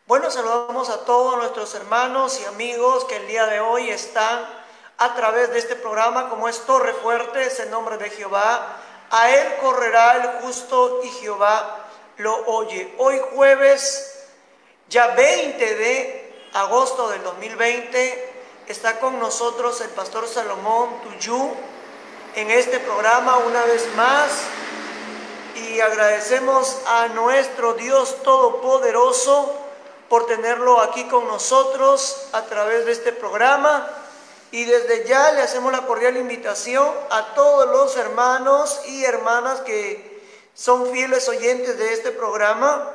Bueno, saludamos a todos nuestros hermanos y amigos que el día de hoy están a través de este programa, como es Torre Fuerte, es el nombre de Jehová. A él correrá el justo y Jehová lo oye. Hoy jueves, ya 20 de agosto del 2020, está con nosotros el pastor Salomón Tuyú en este programa una vez más. Y agradecemos a nuestro Dios Todopoderoso por tenerlo aquí con nosotros a través de este programa. Y desde ya le hacemos la cordial invitación a todos los hermanos y hermanas que son fieles oyentes de este programa.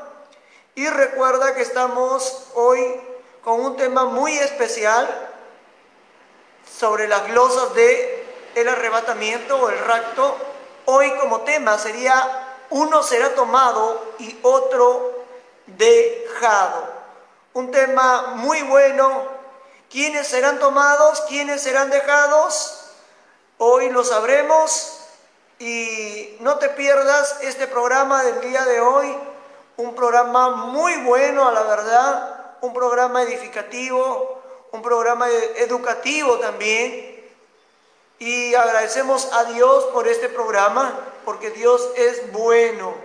Y recuerda que estamos hoy con un tema muy especial sobre las glosas del arrebatamiento o el rapto. Hoy como tema sería: uno será tomado y otro dejado. Un tema muy bueno. ¿Quiénes serán tomados? ¿Quiénes serán dejados? Hoy lo sabremos. Y no te pierdas este programa del día de hoy. Un programa muy bueno, a la verdad. Un programa edificativo. Un programa educativo también. Y agradecemos a Dios por este programa, porque Dios es bueno.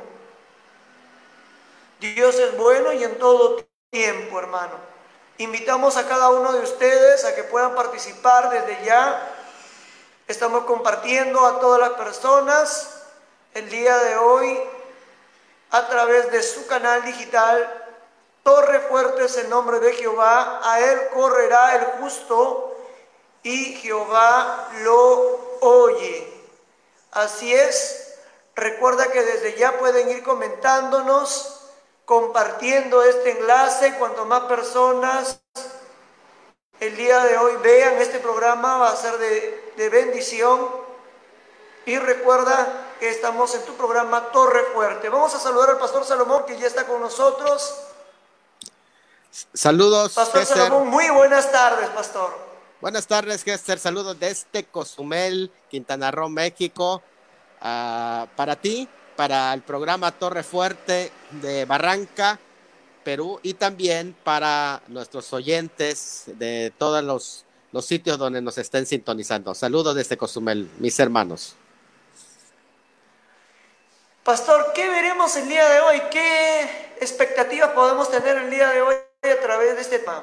Dios es bueno y en todo tiempo, hermano. Invitamos a cada uno de ustedes a que puedan participar desde ya. Estamos compartiendo a todas las personas el día de hoy a través de su canal digital. Torre Fuerte es el nombre de Jehová. A él correrá el justo y Jehová lo oye. Así es. Recuerda que desde ya pueden ir comentándonos, compartiendo este enlace. Cuanto más personas el día de hoy vean este programa, va a ser de bendición. Y recuerda que estamos en tu programa Torre Fuerte. Vamos a saludar al pastor Salomón, que ya está con nosotros. Saludos, Pastor Gester. Salomón, muy buenas tardes, pastor. Buenas tardes, Gester. Saludos desde Cozumel, Quintana Roo, México. Para ti, para el programa Torre Fuerte de Barranca, Perú, y también para nuestros oyentes de todos los sitios donde nos estén sintonizando. Saludos desde Cozumel, mis hermanos. Pastor, ¿qué veremos el día de hoy? ¿Qué expectativas podemos tener el día de hoy a través de este tema?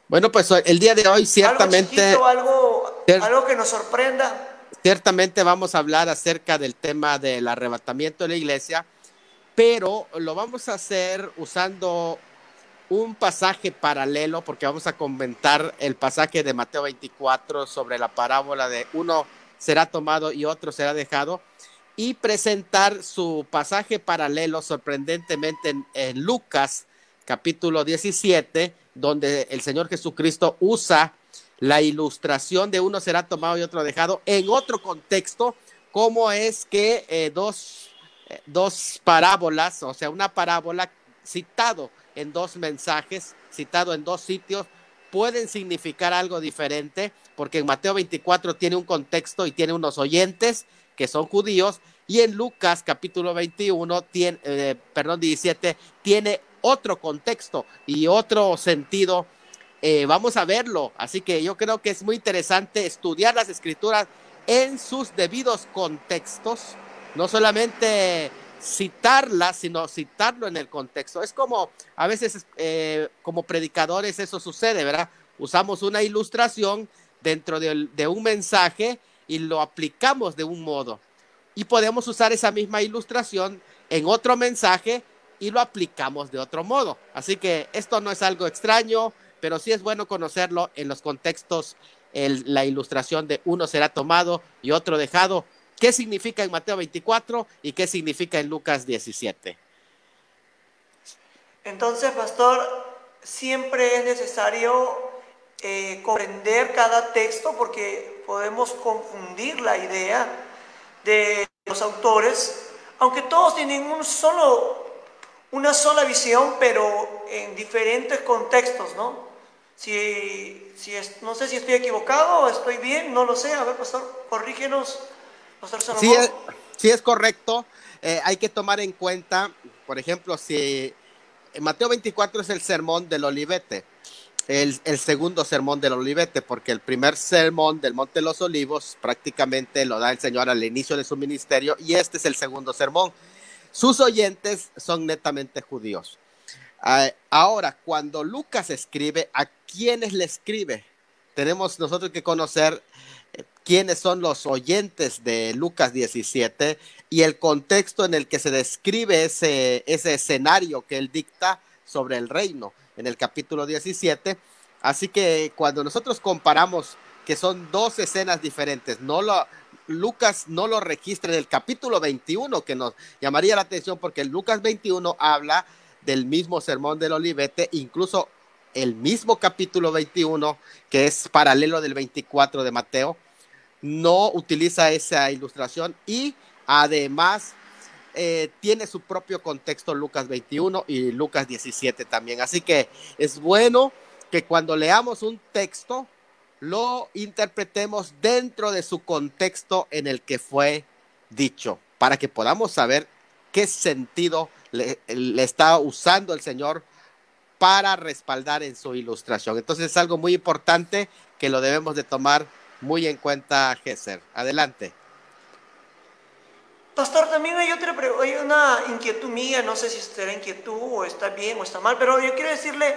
Bueno, pues el día de hoy ciertamente... algo que nos sorprenda. Ciertamente vamos a hablar acerca del tema del arrebatamiento de la iglesia, pero lo vamos a hacer usando un pasaje paralelo, porque vamos a comentar el pasaje de Mateo 24 sobre la parábola de uno será tomado y otro será dejado, y presentar su pasaje paralelo sorprendentemente en Lucas capítulo 17, donde el Señor Jesucristo usa la ilustración de uno será tomado y otro dejado en otro contexto, como es que dos parábolas, o sea, una parábola citado en dos mensajes, citado en dos sitios, pueden significar algo diferente, porque en Mateo 24 tiene un contexto y tiene unos oyentes que son judíos, y en Lucas capítulo 17 tiene otro contexto y otro sentido. Vamos a verlo, así que yo creo que es muy interesante estudiar las escrituras en sus debidos contextos, no solamente citarlas, sino citarlo en el contexto. Es como a veces como predicadores eso sucede, ¿verdad? Usamos una ilustración dentro de un mensaje y lo aplicamos de un modo, y podemos usar esa misma ilustración en otro mensaje y lo aplicamos de otro modo. Así que esto no es algo extraño, pero sí es bueno conocerlo en los contextos, la ilustración de uno será tomado y otro dejado. ¿Qué significa en Mateo 24 y qué significa en Lucas 17? Entonces, pastor, siempre es necesario comprender cada texto, porque podemos confundir la idea de los autores, aunque todos tienen una sola visión, pero en diferentes contextos, ¿no? No sé si estoy equivocado o estoy bien, no lo sé. A ver, pastor, corrígenos, pastor Salomón. Sí es correcto. Hay que tomar en cuenta, por ejemplo, si Mateo 24 es el sermón del Olivete, el segundo sermón del Olivete, porque el primer sermón del Monte de los Olivos prácticamente lo da el Señor al inicio de su ministerio, y este es el segundo sermón. Sus oyentes son netamente judíos. Ahora, cuando Lucas escribe, ¿a quiénes le escribe? Tenemos nosotros que conocer quiénes son los oyentes de Lucas 17 y el contexto en el que se describe ese escenario que él dicta sobre el reino en el capítulo 17. Así que cuando nosotros comparamos que son dos escenas diferentes, Lucas no lo registra en el capítulo 21, que nos llamaría la atención porque Lucas 21 habla del mismo sermón del Olivete, incluso el mismo capítulo 21, que es paralelo del 24 de Mateo, no utiliza esa ilustración y además tiene su propio contexto Lucas 21 y Lucas 17 también. Así que es bueno que cuando leamos un texto lo interpretemos dentro de su contexto en el que fue dicho, para que podamos saber qué sentido le está usando el Señor para respaldar en su ilustración. Entonces es algo muy importante que lo debemos de tomar muy en cuenta, Gesser. Adelante. Pastor, también hay una inquietud mía, no sé si será inquietud o está bien o está mal, pero yo quiero decirle,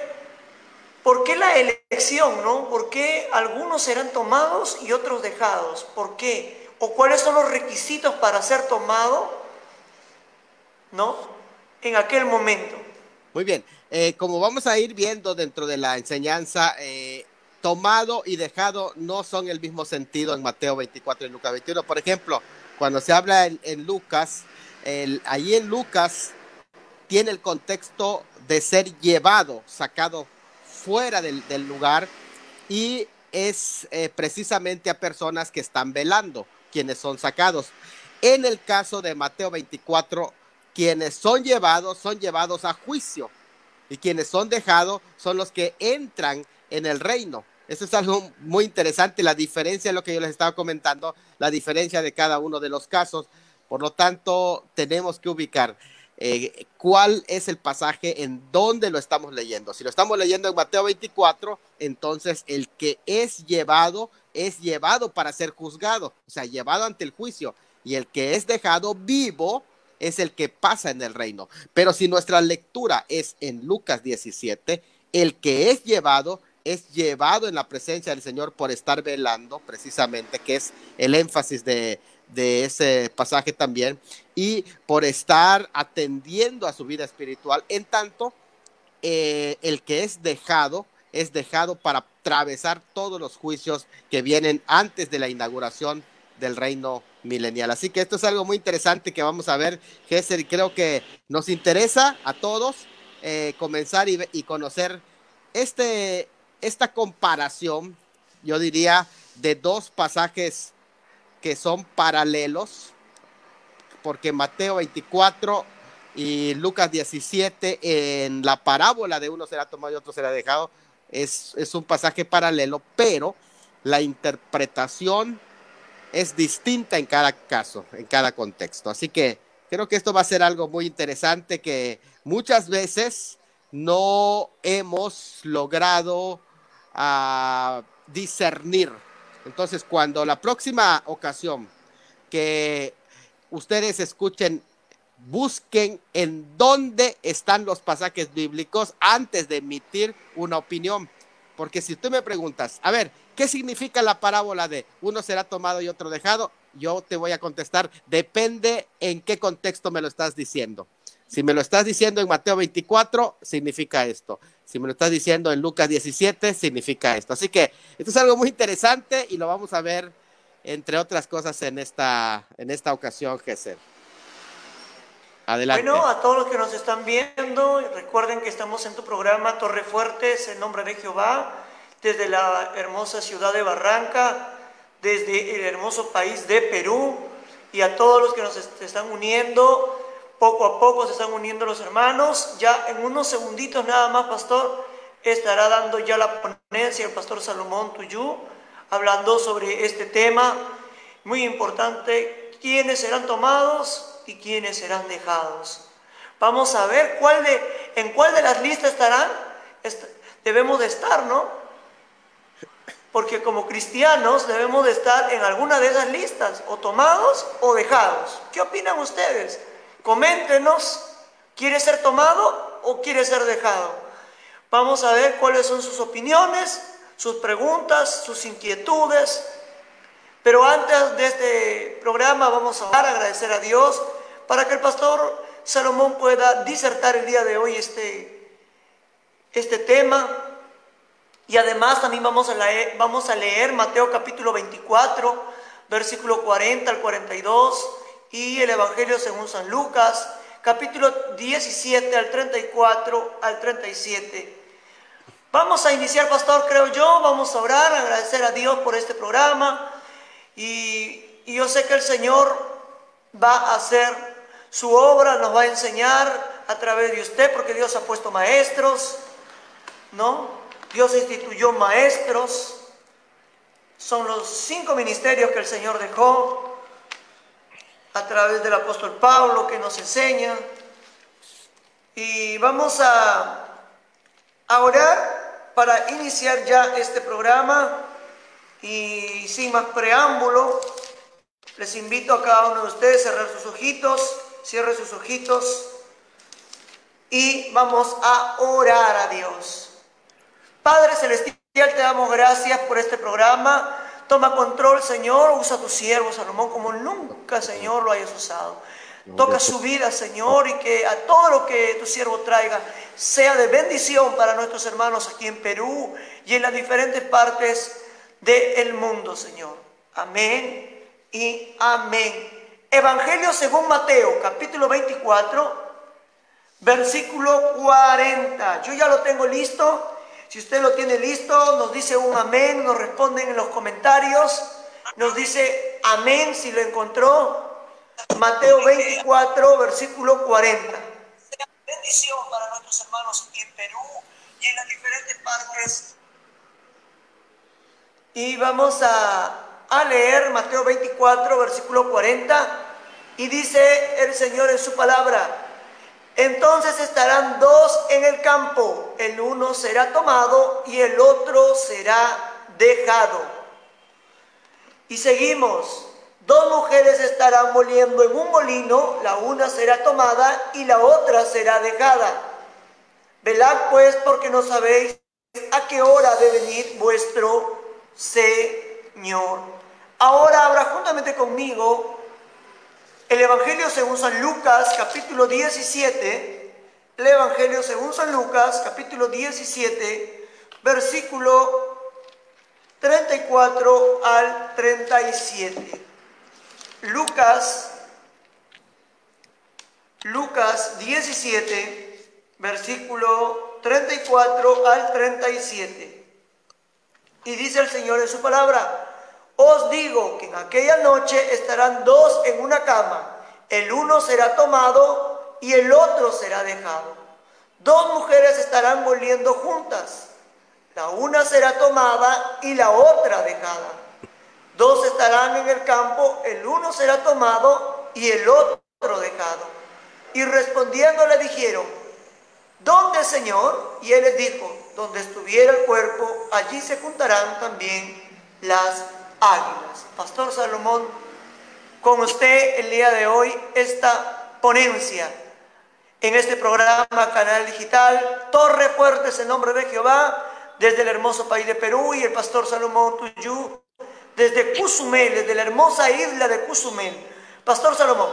¿por qué la elección, no? ¿Por qué algunos serán tomados y otros dejados? ¿Por qué? ¿O cuáles son los requisitos para ser tomado, no? En aquel momento. Muy bien. Como vamos a ir viendo dentro de la enseñanza, tomado y dejado no son el mismo sentido en Mateo 24 y Lucas 21. Por ejemplo, cuando se habla en Lucas, ahí en Lucas tiene el contexto de ser llevado, sacado fuera del lugar, y es precisamente a personas que están velando, quienes son sacados. En el caso de Mateo 24, quienes son llevados a juicio, y quienes son dejados son los que entran en el reino. Eso es algo muy interesante, la diferencia de lo que yo les estaba comentando, la diferencia de cada uno de los casos. Por lo tanto, tenemos que ubicar cuál es el pasaje en donde lo estamos leyendo. Si lo estamos leyendo en Mateo 24, entonces el que es llevado para ser juzgado, o sea, llevado ante el juicio, y el que es dejado vivo es el que pasa en el reino. Pero si nuestra lectura es en Lucas 17, el que es llevado en la presencia del Señor por estar velando, precisamente, que es el énfasis de ese pasaje también, y por estar atendiendo a su vida espiritual. En tanto, el que es dejado para atravesar todos los juicios que vienen antes de la inauguración del reino milenial. Así que esto es algo muy interesante que vamos a ver, Gesser, y creo que nos interesa a todos comenzar y conocer esta comparación, yo diría, de dos pasajes que son paralelos, porque Mateo 24 y Lucas 17, en la parábola de uno será tomado y otro será dejado, es un pasaje paralelo, pero la interpretación es distinta en cada caso, en cada contexto. Así que creo que esto va a ser algo muy interesante que muchas veces no hemos logrado discernir. Entonces, cuando la próxima ocasión que ustedes escuchen, busquen en dónde están los pasajes bíblicos antes de emitir una opinión. Porque si tú me preguntas, a ver, ¿qué significa la parábola de uno será tomado y otro dejado? Yo te voy a contestar, depende en qué contexto me lo estás diciendo. Si me lo estás diciendo en Mateo 24, significa esto. Si me lo estás diciendo en Lucas 17, significa esto. Así que esto es algo muy interesante y lo vamos a ver, entre otras cosas, en esta ocasión, Gesser. Adelante. Bueno, a todos los que nos están viendo, recuerden que estamos en tu programa Torre Fuertes, en nombre de Jehová, desde la hermosa ciudad de Barranca, desde el hermoso país de Perú, y a todos los que nos están uniendo, poco a poco se están uniendo los hermanos. Ya en unos segunditos nada más, pastor, estará dando ya la ponencia el pastor Salomón Tuyú, hablando sobre este tema muy importante, quiénes serán tomados y quiénes serán dejados. Vamos a ver en cuál de las listas debemos de estar, ¿no? Porque como cristianos debemos de estar en alguna de esas listas, o tomados o dejados. ¿Qué opinan ustedes? Coméntenos, ¿quiere ser tomado o quiere ser dejado? Vamos a ver cuáles son sus opiniones, sus preguntas, sus inquietudes. Pero antes de este programa vamos a orar, agradecer a Dios para que el pastor Salomón pueda disertar el día de hoy este tema. Y además también vamos a leer Mateo capítulo 24, versículo 40 al 42, y el Evangelio según San Lucas, capítulo 17 al 34 al 37. Vamos a iniciar, pastor, creo yo, vamos a orar, agradecer a Dios por este programa, y yo sé que el Señor va a hacer su obra, nos va a enseñar a través de usted, porque Dios ha puesto maestros, ¿no? Dios instituyó maestros, son los 5 ministerios que el Señor dejó a través del apóstol Pablo, que nos enseña. Y vamos a orar para iniciar ya este programa. Y sin más preámbulo, les invito a cada uno de ustedes a cerrar sus ojitos, cierre sus ojitos y vamos a orar a Dios. Padre Celestial, te damos gracias por este programa. Toma control, Señor. Usa a tu siervo Salomón como nunca, Señor, lo hayas usado. Toca su vida, Señor, y que a todo lo que tu siervo traiga sea de bendición para nuestros hermanos aquí en Perú y en las diferentes partes del mundo, Señor. Amén y amén. Evangelio según Mateo, capítulo 24, versículo 40. Yo ya lo tengo listo. Si usted lo tiene listo, nos dice un amén, nos responden en los comentarios, nos dice amén si lo encontró. Mateo 24, versículo 40. Bendición para nuestros hermanos aquí en Perú y en las diferentes partes. Y vamos a leer Mateo 24, versículo 40, y dice el Señor en su palabra: entonces estarán 2 en el campo, el uno será tomado y el otro será dejado. Y seguimos: 2 mujeres estarán moliendo en un molino, la una será tomada y la otra será dejada. Velad pues, porque no sabéis a qué hora ha de venir vuestro Señor. Ahora abra juntamente conmigo el Evangelio según San Lucas, capítulo 17, el Evangelio según San Lucas, capítulo 17, versículo 34 al 37. Lucas 17, versículo 34 al 37. Y dice el Señor en su palabra: os digo que en aquella noche estarán 2 en una cama, el uno será tomado y el otro será dejado. 2 mujeres estarán moliendo juntas, la una será tomada y la otra dejada. 2 estarán en el campo, el uno será tomado y el otro dejado. Y respondiendo le dijeron: ¿dónde, Señor? Y él les dijo: donde estuviera el cuerpo, allí se juntarán también las águilas. Pastor Salomón, con usted el día de hoy esta ponencia en este programa Canal Digital Torre Fuerte es el nombre de Jehová, desde el hermoso país de Perú, y el pastor Salomón Tuyú desde Cozumel, desde la hermosa isla de Cozumel. Pastor Salomón.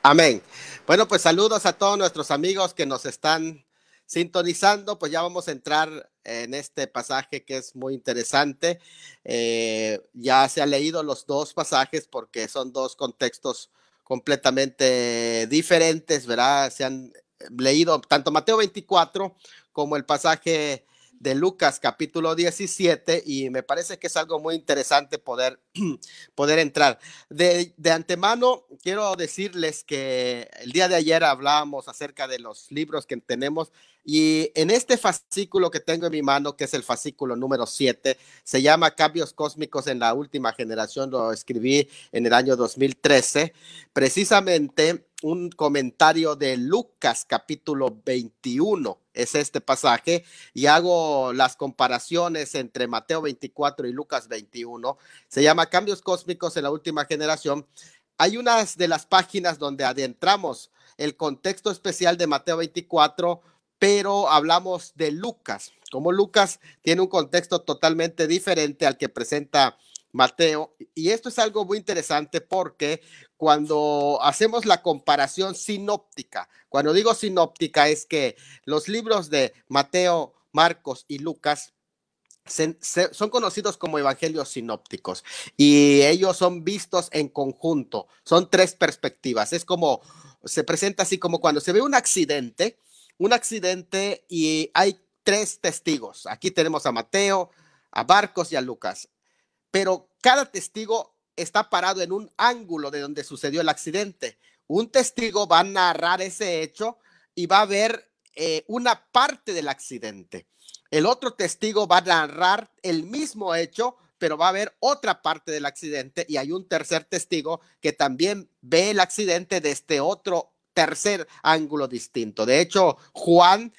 Amén. Bueno, pues saludos a todos nuestros amigos que nos están sintonizando. Pues ya vamos a entrar en este pasaje que es muy interesante. Ya se han leído los 2 pasajes porque son 2 contextos completamente diferentes, ¿verdad? Se han leído tanto Mateo 24 como el pasaje de Lucas capítulo 17, y me parece que es algo muy interesante poder entrar. De antemano quiero decirles que el día de ayer hablábamos acerca de los libros que tenemos, y en este fascículo que tengo en mi mano, que es el fascículo número 7, se llama Cambios Cósmicos en la Última Generación, lo escribí en el año 2013, precisamente un comentario de Lucas capítulo 21, es este pasaje, y hago las comparaciones entre Mateo 24 y Lucas 21. Se llama Cambios Cósmicos en la Última Generación. Hay unas de las páginas donde adentramos el contexto especial de Mateo 24, pero hablamos de Lucas. Como Lucas tiene un contexto totalmente diferente al que presenta Mateo, y esto es algo muy interesante porque cuando hacemos la comparación sinóptica, cuando digo sinóptica es que los libros de Mateo, Marcos y Lucas son conocidos como evangelios sinópticos y ellos son vistos en conjunto. Son tres perspectivas. Es como, se presenta así como cuando se ve un accidente y hay tres testigos. Aquí tenemos a Mateo, a Marcos y a Lucas, pero cada testigo está parado en un ángulo de donde sucedió el accidente. Un testigo va a narrar ese hecho y va a ver una parte del accidente. El otro testigo va a narrar el mismo hecho, pero va a ver otra parte del accidente, y hay un tercer testigo que también ve el accidente desde otro tercer ángulo distinto. De hecho, Juan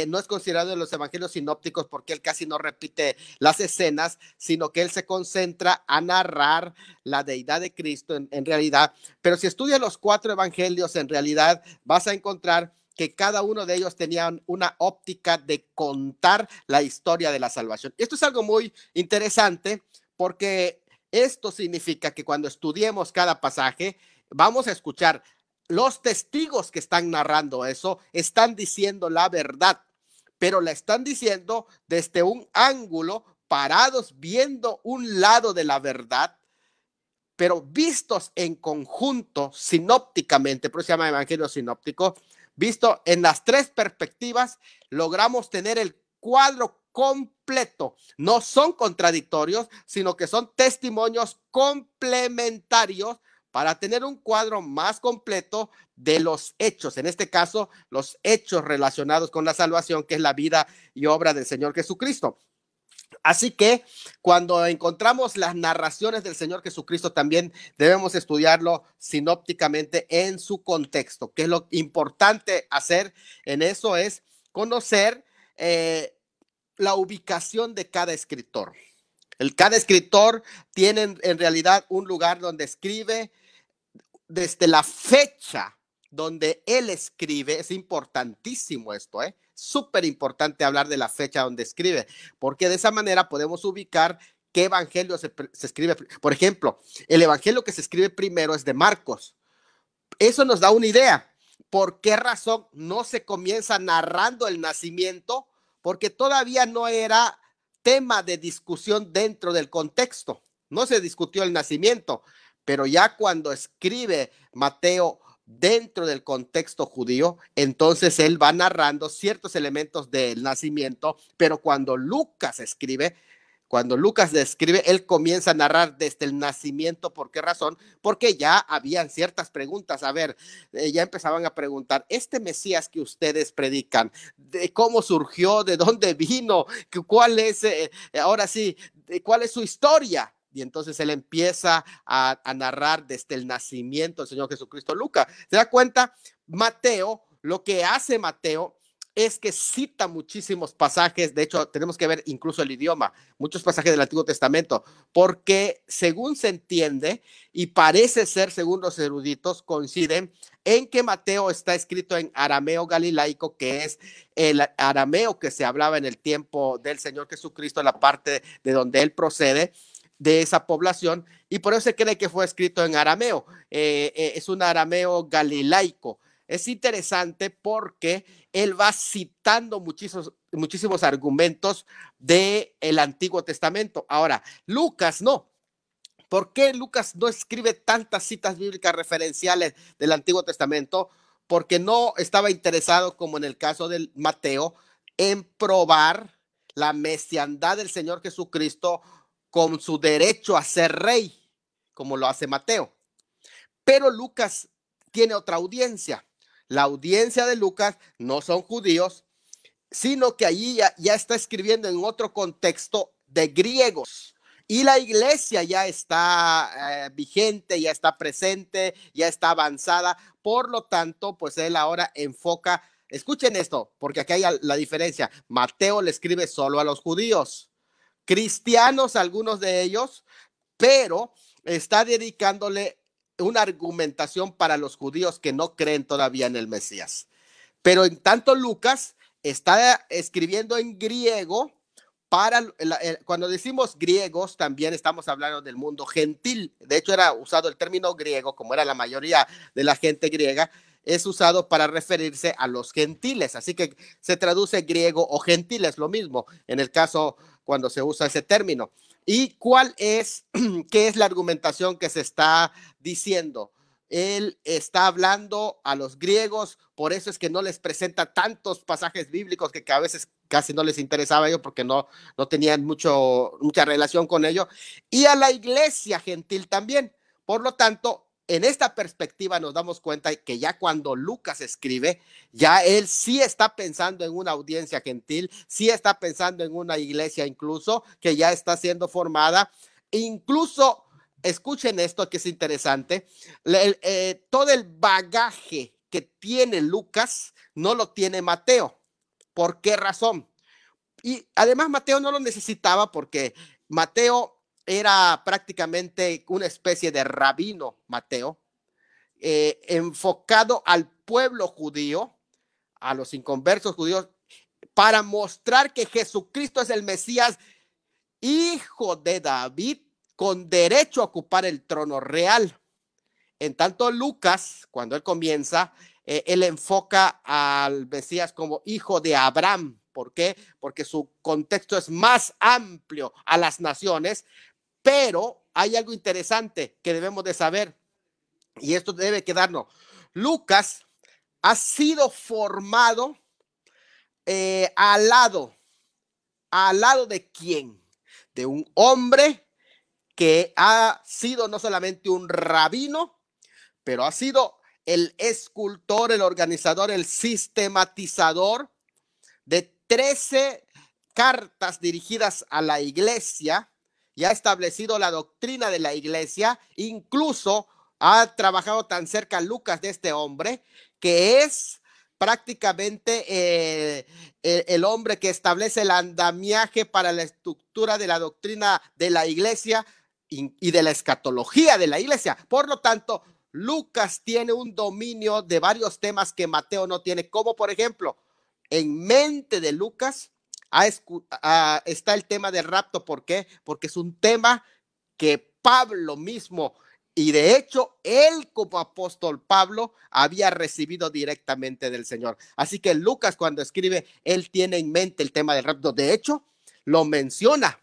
no es considerado en los evangelios sinópticos porque él casi no repite las escenas, sino que él se concentra a narrar la deidad de Cristo en realidad. Pero si estudias los cuatro evangelios, en realidad vas a encontrar que cada uno de ellos tenía una óptica de contar la historia de la salvación. Esto es algo muy interesante porque esto significa que cuando estudiemos cada pasaje, vamos a escuchar los testigos que están narrando eso, están diciendo la verdad, pero la están diciendo desde un ángulo, parados viendo un lado de la verdad, pero vistos en conjunto, sinópticamente, por eso se llama evangelio sinóptico. Visto en las tres perspectivas, logramos tener el cuadro completo. No son contradictorios, sino que son testimonios complementarios para tener un cuadro más completo de los hechos, en este caso, los hechos relacionados con la salvación, que es la vida y obra del Señor Jesucristo. Así que cuando encontramos las narraciones del Señor Jesucristo, también debemos estudiarlo sinópticamente en su contexto. Que es lo importante hacer en eso, es conocer la ubicación de cada escritor. Cada escritor tiene en realidad un lugar donde escribe, desde la fecha donde él escribe. Es importantísimo esto, súper importante hablar de la fecha donde escribe, porque de esa manera podemos ubicar qué evangelio se escribe. Por ejemplo, el evangelio que se escribe primero es de Marcos. Eso nos da una idea. ¿Por qué razón no se comienza narrando el nacimiento? Porque todavía no era tema de discusión dentro del contexto. No se discutió el nacimiento, pero ya cuando escribe Mateo dentro del contexto judío, entonces él va narrando ciertos elementos del nacimiento, pero cuando Lucas describe, él comienza a narrar desde el nacimiento. ¿Por qué razón? Porque ya habían ciertas preguntas. A ver, ya empezaban a preguntar, este Mesías que ustedes predican, ¿de cómo surgió? ¿De dónde vino? ¿Cuál es, ahora sí, cuál es su historia? Y entonces él empieza a narrar desde el nacimiento del Señor Jesucristo. Lucas, ¿se da cuenta? Mateo, lo que hace Mateo es que cita muchísimos pasajes. De hecho, tenemos que ver incluso el idioma, muchos pasajes del Antiguo Testamento, porque según se entiende y parece ser, según los eruditos, coinciden en que Mateo está escrito en arameo galilaico, que es el arameo que se hablaba en el tiempo del Señor Jesucristo, la parte de donde él procede, de esa población, y por eso se cree que fue escrito en arameo. Es un arameo galilaico. Es interesante porque él va citando muchísimos argumentos del Antiguo Testamento. Ahora, Lucas no. ¿Por qué Lucas no escribe tantas citas bíblicas referenciales del Antiguo Testamento? Porque no estaba interesado, como en el caso de Mateo, en probar la mesiandad del Señor Jesucristo con su derecho a ser rey, como lo hace Mateo. Pero Lucas tiene otra audiencia. La audiencia de Lucas no son judíos, sino que allí ya está escribiendo en otro contexto de griegos. Y la iglesia ya está vigente, ya está presente, ya está avanzada. Por lo tanto, pues él ahora enfoca, escuchen esto, porque aquí hay la diferencia. Mateo le escribe solo a los judíos, cristianos algunos de ellos, pero está dedicándole una argumentación para los judíos que no creen todavía en el Mesías. Pero en tanto Lucas está escribiendo en griego para, cuando decimos griegos, también estamos hablando del mundo gentil. De hecho, era usado el término griego, como era la mayoría de la gente griega, es usado para referirse a los gentiles. Así que se traduce griego o gentil, es lo mismo en el caso cuando se usa ese término. ¿Y qué es la argumentación que se está diciendo? Él está hablando a los griegos, por eso es que no les presenta tantos pasajes bíblicos que a veces casi no les interesaba a ellos porque no tenían mucha relación con ello, y a la iglesia gentil también. Por lo tanto, en esta perspectiva nos damos cuenta que ya cuando Lucas escribe, ya él sí está pensando en una audiencia gentil, sí está pensando en una iglesia incluso que ya está siendo formada, incluso. Escuchen esto que es interesante, todo el bagaje que tiene Lucas no lo tiene Mateo. ¿Por qué razón? Y además Mateo no lo necesitaba porque Mateo era prácticamente una especie de rabino, Mateo, enfocado al pueblo judío, a los inconversos judíos, para mostrar que Jesucristo es el Mesías, hijo de David, con derecho a ocupar el trono real. En tanto, Lucas, cuando él comienza, él enfoca al Mesías como hijo de Abraham. ¿Por qué? Porque su contexto es más amplio a las naciones, pero hay algo interesante que debemos de saber, y esto debe quedarnos. Lucas ha sido formado al lado de quién? De un hombre que ha sido no solamente un rabino, pero ha sido el escultor, el organizador, el sistematizador de 13 cartas dirigidas a la iglesia, y ha establecido la doctrina de la iglesia. Incluso ha trabajado tan cerca Lucas de este hombre, que es prácticamente el hombre que establece el andamiaje para la estructura de la doctrina de la iglesia y de la escatología de la iglesia. Por lo tanto, Lucas tiene un dominio de varios temas que Mateo no tiene, como por ejemplo, en mente de Lucas está el tema del rapto. ¿Por qué? Porque es un tema que Pablo mismo, y de hecho él como apóstol Pablo, había recibido directamente del Señor. Así que Lucas, cuando escribe, él tiene en mente el tema del rapto. De hecho, lo menciona.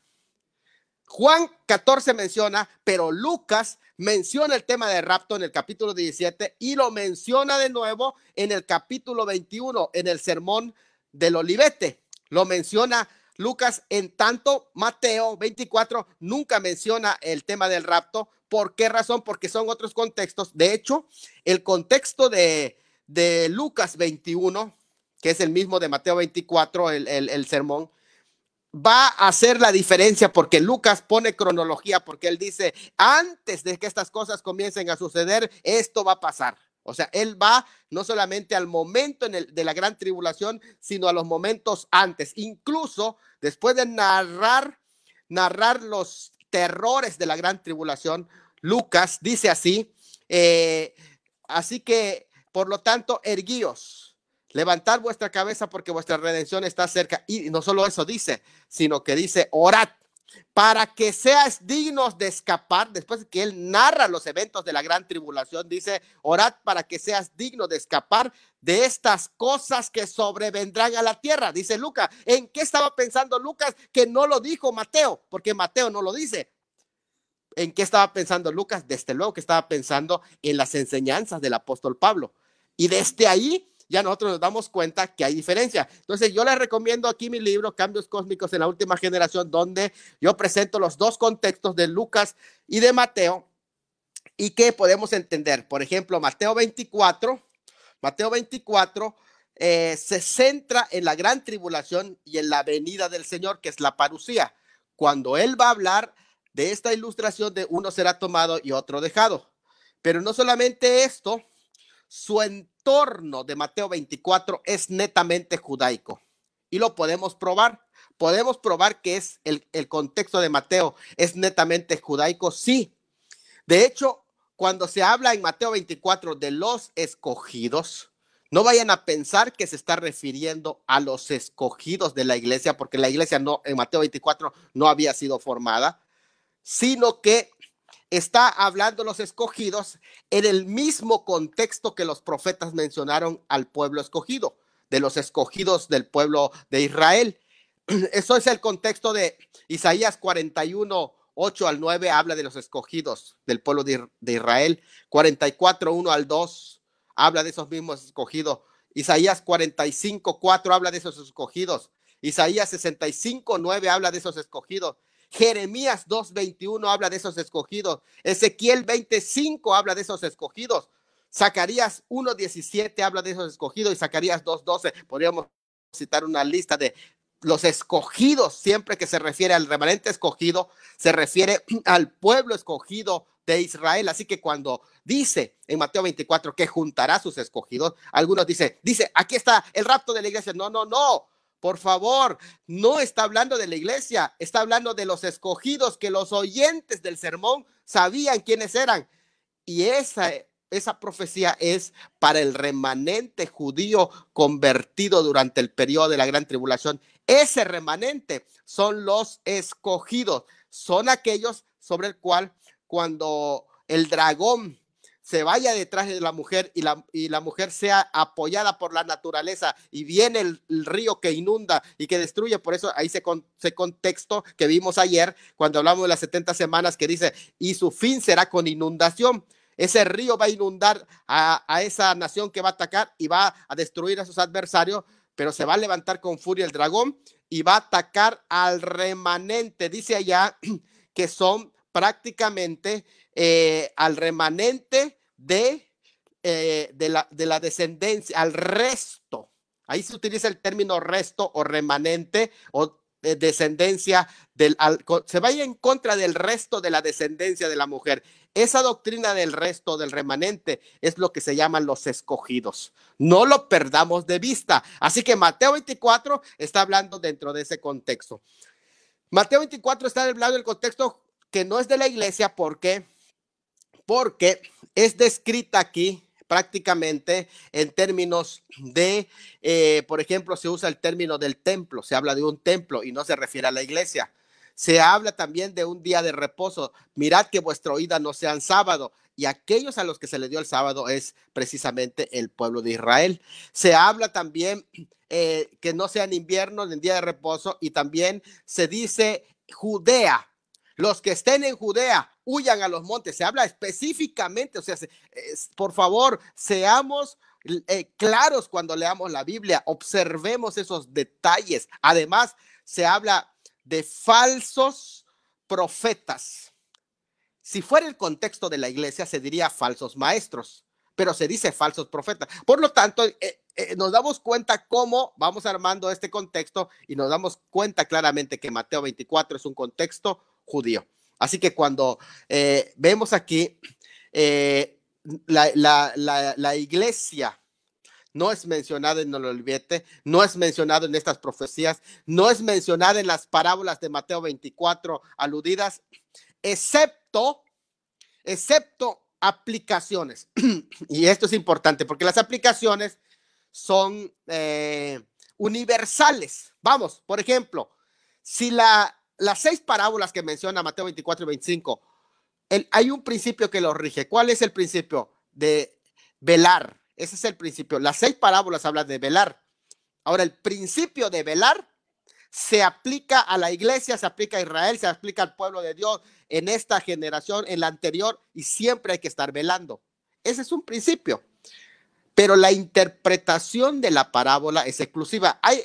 Juan 14 menciona, pero Lucas menciona el tema del rapto en el capítulo 17 y lo menciona de nuevo en el capítulo 21, en el sermón del Olivete. Lo menciona Lucas, en tanto Mateo 24 nunca menciona el tema del rapto. ¿Por qué razón? Porque son otros contextos. De hecho, el contexto de Lucas 21, que es el mismo de Mateo 24, el sermón, va a hacer la diferencia, porque Lucas pone cronología, porque él dice, antes de que estas cosas comiencen a suceder, esto va a pasar. O sea, él va no solamente al momento de la gran tribulación, sino a los momentos antes. Incluso después de narrar los terrores de la gran tribulación, Lucas dice así, así que, por lo tanto, erguíos, levantad vuestra cabeza porque vuestra redención está cerca. Y no solo eso dice, sino que dice, orad para que seas dignos de escapar. Después de que él narra los eventos de la gran tribulación, dice, orad para que seas digno de escapar de estas cosas que sobrevendrán a la tierra. Dice Lucas. ¿En qué estaba pensando Lucas? Que no lo dijo Mateo, porque Mateo no lo dice. ¿En qué estaba pensando Lucas? Desde luego que estaba pensando en las enseñanzas del apóstol Pablo. Y desde ahí ya nosotros nos damos cuenta que hay diferencia. Entonces yo les recomiendo aquí mi libro, Cambios Cósmicos en la Última Generación, donde yo presento los dos contextos de Lucas y de Mateo, y que podemos entender. Por ejemplo, Mateo 24 se centra en la gran tribulación y en la venida del Señor, que es la parusía. Cuando él va a hablar de esta ilustración de uno será tomado y otro dejado. Pero no solamente esto, su entorno de Mateo 24 es netamente judaico. Y lo podemos probar. Podemos probar que es el contexto de Mateo es netamente judaico, sí. De hecho, cuando se habla en Mateo 24 de los escogidos, no vayan a pensar que se está refiriendo a los escogidos de la iglesia, porque la iglesia no, en Mateo 24 no había sido formada, sino que está hablando los escogidos en el mismo contexto que los profetas mencionaron al pueblo escogido, de los escogidos del pueblo de Israel. Eso es el contexto de Isaías 41, 8 al 9, habla de los escogidos del pueblo de Israel. 44, 1 al 2, habla de esos mismos escogidos. Isaías 45, 4 habla de esos escogidos. Isaías 65, 9 habla de esos escogidos. Jeremías 2, 21 habla de esos escogidos. Ezequiel 25 habla de esos escogidos. Zacarías 1, 17 habla de esos escogidos. Y Zacarías 2, 12, podríamos citar una lista de los escogidos. Siempre que se refiere al remanente escogido, se refiere al pueblo escogido de Israel. Así que cuando dice en Mateo 24 que juntará sus escogidos, algunos dice, aquí está el rapto de la iglesia. No, no, no. Por favor, no está hablando de la iglesia, está hablando de los escogidos, que los oyentes del sermón sabían quiénes eran. Y esa profecía es para el remanente judío convertido durante el periodo de la gran tribulación. Ese remanente son los escogidos, son aquellos sobre el cual cuando el dragón se vaya detrás de la mujer y la mujer sea apoyada por la naturaleza y viene el río que inunda y que destruye. Por eso ahí ese contexto que vimos ayer cuando hablamos de las 70 semanas que dice, y su fin será con inundación. Ese río va a inundar a esa nación que va a atacar y va a destruir a sus adversarios, pero se va a levantar con furia el dragón y va a atacar al remanente. Dice allá que son prácticamente al remanente de la descendencia, al resto. Ahí se utiliza el término resto o remanente o descendencia se vaya en contra del resto de la descendencia de la mujer. Esa doctrina del resto, del remanente, es lo que se llaman los escogidos. No lo perdamos de vista. Así que Mateo 24 está hablando dentro de ese contexto. Mateo 24 está hablando del contexto que no es de la iglesia. ¿Por qué? Porque es descrita aquí prácticamente en términos de, por ejemplo, se usa el término del templo, se habla de un templo y no se refiere a la iglesia. Se habla también de un día de reposo. Mirad que vuestra oída no sean sábado. Y aquellos a los que se le dio el sábado es precisamente el pueblo de Israel. Se habla también que no sean inviernos en día de reposo. Y también se dice Judea. Los que estén en Judea, huyan a los montes. Se habla específicamente, o sea, por favor, seamos claros cuando leamos la Biblia. Observemos esos detalles. Además, se habla de falsos profetas. Si fuera el contexto de la iglesia, se diría falsos maestros, pero se dice falsos profetas. Por lo tanto, nos damos cuenta cómo vamos armando este contexto y nos damos cuenta claramente que Mateo 24 es un contexto judío. Así que cuando vemos aquí la iglesia no es mencionada en el Oliviete, no es mencionado en estas profecías, no es mencionada en las parábolas de Mateo 24 aludidas, excepto aplicaciones. Y esto es importante porque las aplicaciones son universales. Vamos, por ejemplo, si las 6 parábolas que menciona Mateo 24 y 25, hay un principio que los rige. ¿Cuál es el principio? De velar. Ese es el principio. Las 6 parábolas hablan de velar. Ahora, el principio de velar se aplica a la iglesia, se aplica a Israel, se aplica al pueblo de Dios en esta generación, en la anterior, y siempre hay que estar velando. Ese es un principio. Pero la interpretación de la parábola es exclusiva. Hay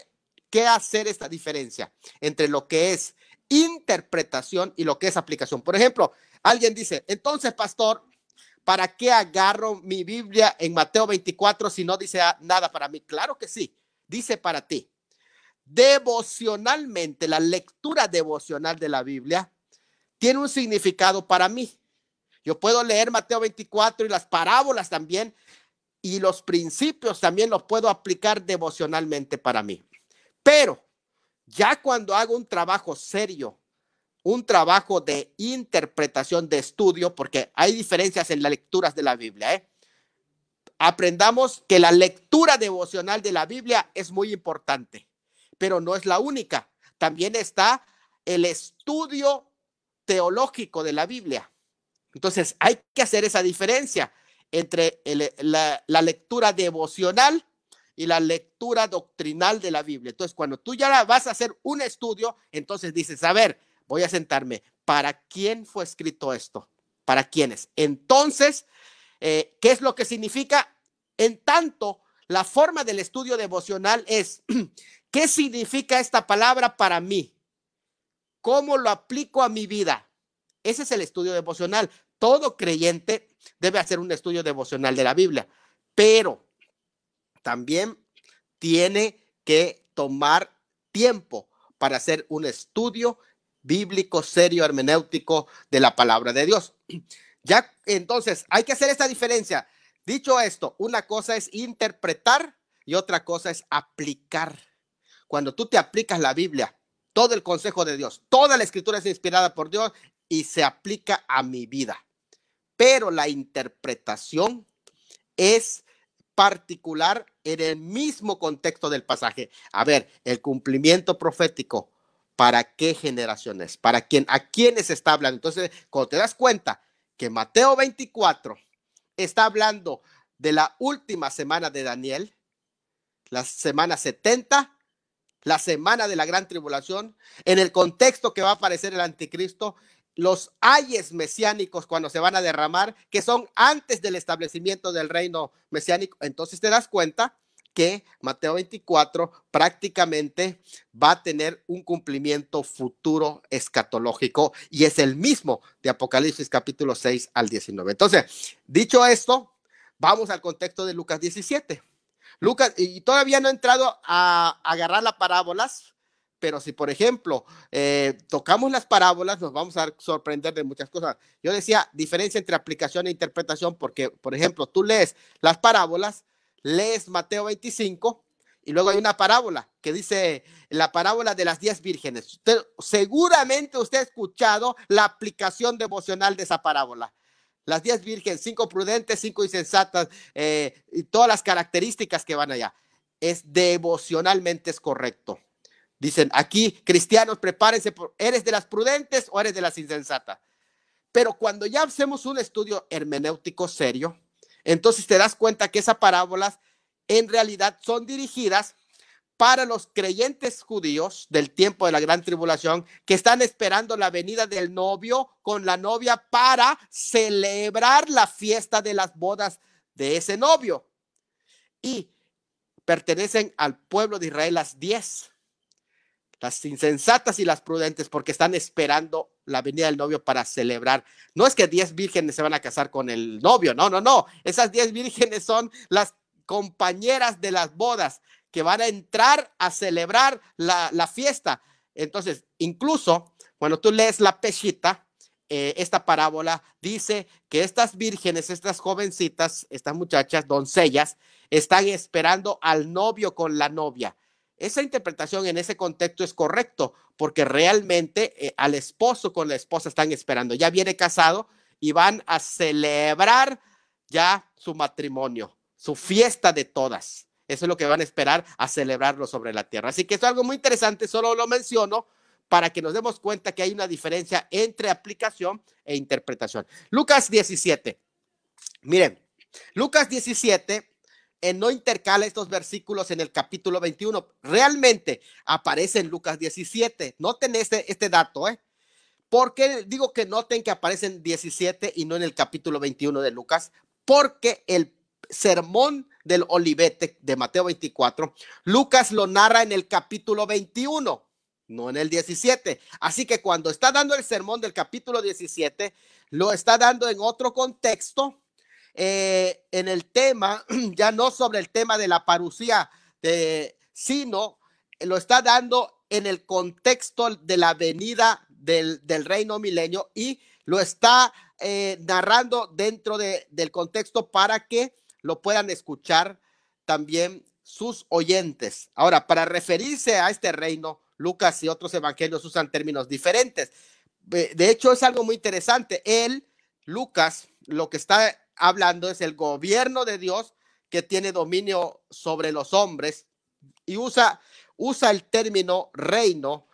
que hacer esta diferencia entre lo que es interpretación y lo que es aplicación. Por ejemplo, alguien dice, entonces, pastor, ¿para qué agarro mi Biblia en Mateo 24 si no dice nada para mí? Claro que sí, dice para ti. Devocionalmente, la lectura devocional de la Biblia tiene un significado para mí. Yo puedo leer Mateo 24 y las parábolas también, y los principios también los puedo aplicar devocionalmente para mí. Pero ya cuando hago un trabajo serio, un trabajo de interpretación, de estudio, porque hay diferencias en las lecturas de la Biblia, aprendamos que la lectura devocional de la Biblia es muy importante, pero no es la única. También está el estudio teológico de la Biblia. Entonces hay que hacer esa diferencia entre la lectura devocional y la lectura doctrinal de la Biblia. Entonces, cuando tú ya vas a hacer un estudio, entonces dices, a ver, voy a sentarme, ¿para quién fue escrito esto? ¿Para quiénes? Entonces, ¿qué es lo que significa? En tanto, la forma del estudio devocional es, ¿qué significa esta palabra para mí? ¿Cómo lo aplico a mi vida? Ese es el estudio devocional. Todo creyente debe hacer un estudio devocional de la Biblia, pero también tiene que tomar tiempo para hacer un estudio bíblico, serio, hermenéutico de la palabra de Dios. Ya, entonces, hay que hacer esta diferencia. Dicho esto, una cosa es interpretar y otra cosa es aplicar. Cuando tú te aplicas la Biblia, todo el consejo de Dios, toda la escritura es inspirada por Dios y se aplica a mi vida. Pero la interpretación es particular en el mismo contexto del pasaje. A ver, el cumplimiento profético, ¿para qué generaciones? ¿Para quién? ¿A quiénes está hablando? Entonces, cuando te das cuenta que Mateo 24 está hablando de la última semana de Daniel, la semana 70, la semana de la gran tribulación, en el contexto que va a aparecer el anticristo, los ayes mesiánicos cuando se van a derramar, que son antes del establecimiento del reino mesiánico, entonces te das cuenta que Mateo 24 prácticamente va a tener un cumplimiento futuro escatológico y es el mismo de Apocalipsis capítulo 6 al 19. Entonces, dicho esto, vamos al contexto de Lucas 17. Lucas, y todavía no he entrado a agarrar las parábolas, pero si, por ejemplo, tocamos las parábolas, nos vamos a sorprender de muchas cosas. Yo decía, diferencia entre aplicación e interpretación, porque, por ejemplo, tú lees las parábolas, lees Mateo 25, y luego hay una parábola que dice la parábola de las 10 vírgenes. Seguramente usted ha escuchado la aplicación devocional de esa parábola. Las 10 vírgenes, 5 prudentes, 5 insensatas, y todas las características que van allá. Devocionalmente es correcto. Dicen aquí, cristianos, prepárense, ¿eres de las prudentes o eres de las insensatas? Pero cuando ya hacemos un estudio hermenéutico serio, entonces te das cuenta que esas parábolas en realidad son dirigidas para los creyentes judíos del tiempo de la gran tribulación que están esperando la venida del novio con la novia para celebrar la fiesta de las bodas de ese novio. Y pertenecen al pueblo de Israel las 10. Las insensatas y las prudentes, porque están esperando la venida del novio para celebrar. No es que 10 vírgenes se van a casar con el novio, no. Esas 10 vírgenes son las compañeras de las bodas que van a entrar a celebrar la fiesta. Entonces, incluso cuando tú lees la Peshita, esta parábola dice que estas vírgenes, estas jovencitas, estas muchachas, doncellas, están esperando al novio con la novia. Esa interpretación en ese contexto es correcto, porque realmente al esposo con la esposa están esperando. Ya viene casado y van a celebrar ya su matrimonio, su fiesta de todas. Eso es lo que van a esperar, a celebrarlo sobre la tierra. Así que es algo muy interesante, solo lo menciono para que nos demos cuenta que hay una diferencia entre aplicación e interpretación. Lucas 17. Miren, Lucas 17 no intercala estos versículos en el capítulo 21. Realmente aparece en Lucas 17. Noten este dato, ¿Por qué digo que noten que aparece en 17 y no en el capítulo 21 de Lucas? Porque el sermón del Olivete de Mateo 24, Lucas lo narra en el capítulo 21, no en el 17. Así que cuando está dando el sermón del capítulo 17, lo está dando en otro contexto, en el tema, ya no sobre el tema de la parucía, sino lo está dando en el contexto de la venida del reino milenio y lo está narrando dentro del contexto para que lo puedan escuchar también sus oyentes. Ahora, para referirse a este reino, Lucas y otros evangelios usan términos diferentes. De hecho, es algo muy interesante. Lucas, lo que está hablando es el gobierno de Dios que tiene dominio sobre los hombres y usa el término reino,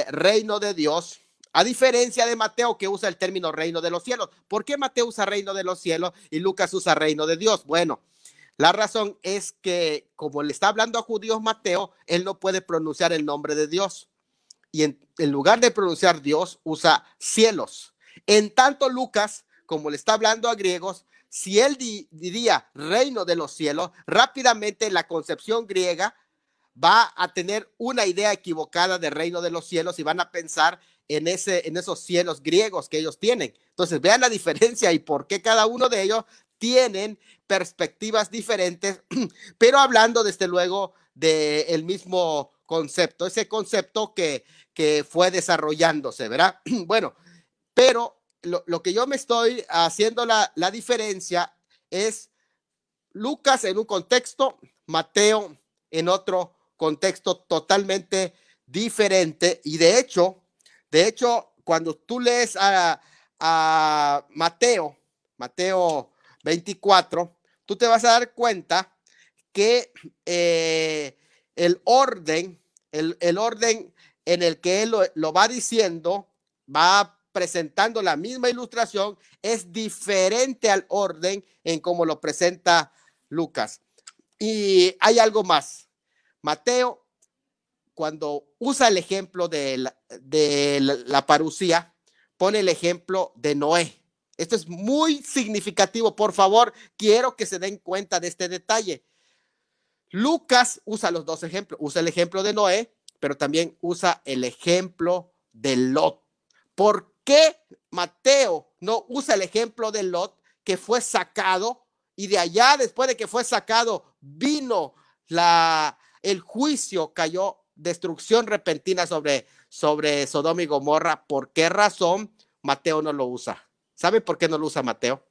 reino de Dios, a diferencia de Mateo, que usa el término reino de los cielos. ¿Por qué Mateo usa reino de los cielos y Lucas usa reino de Dios? Bueno, la razón es que como le está hablando a judíos Mateo, él no puede pronunciar el nombre de Dios. Y en lugar de pronunciar Dios, usa cielos. En tanto Lucas, como le está hablando a griegos, si él diría reino de los cielos, rápidamente la concepción griega va a tener una idea equivocada de reino de los cielos y van a pensar en esos cielos griegos que ellos tienen. Entonces vean la diferencia y por qué cada uno de ellos tienen perspectivas diferentes, pero hablando desde luego del mismo concepto, ese concepto que fue desarrollándose, ¿verdad? Bueno, pero lo que yo me estoy haciendo la diferencia es Lucas en un contexto, Mateo en otro contexto totalmente diferente. Y de hecho, cuando tú lees a Mateo 24, tú te vas a dar cuenta que el orden en el que él lo va diciendo, va presentando la misma ilustración, es diferente al orden en cómo lo presenta Lucas. Y hay algo más. Mateo, cuando usa el ejemplo de la parucía, pone el ejemplo de Noé. Esto es muy significativo. Por favor, quiero que se den cuenta de este detalle. Lucas usa los dos ejemplos. Usa el ejemplo de Noé, pero también usa el ejemplo de Lot. ¿Por qué Mateo no usa el ejemplo de Lot, que fue sacado y de allá, después de que fue sacado, vino el juicio, cayó destrucción repentina sobre Sodoma y Gomorra? ¿Por qué razón Mateo no lo usa? ¿Sabe por qué no lo usa Mateo?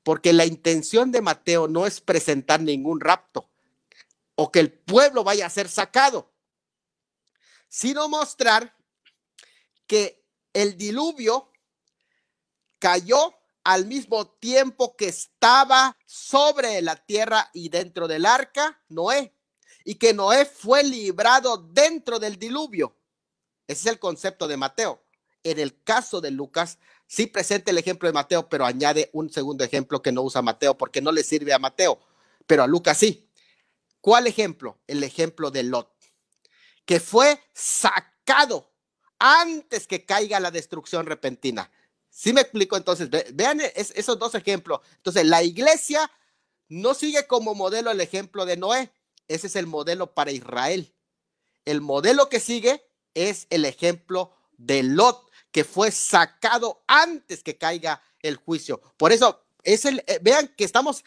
Porque la intención de Mateo no es presentar ningún rapto o que el pueblo vaya a ser sacado, sino mostrar que el diluvio cayó al mismo tiempo que estaba sobre la tierra y dentro del arca Noé, y que Noé fue librado dentro del diluvio. Ese es el concepto de Mateo. En el caso de Lucas, sí presenta el ejemplo de Mateo, pero añade un segundo ejemplo que no usa Mateo porque no le sirve a Mateo, pero a Lucas sí. ¿Cuál ejemplo? El ejemplo de Lot, que fue sacado antes que caiga la destrucción repentina. ¿Sí me explico? Entonces, vean esos dos ejemplos. Entonces, la iglesia no sigue como modelo el ejemplo de Noé. Ese es el modelo para Israel. El modelo que sigue es el ejemplo de Lot, que fue sacado antes que caiga el juicio. Por eso, vean que estamos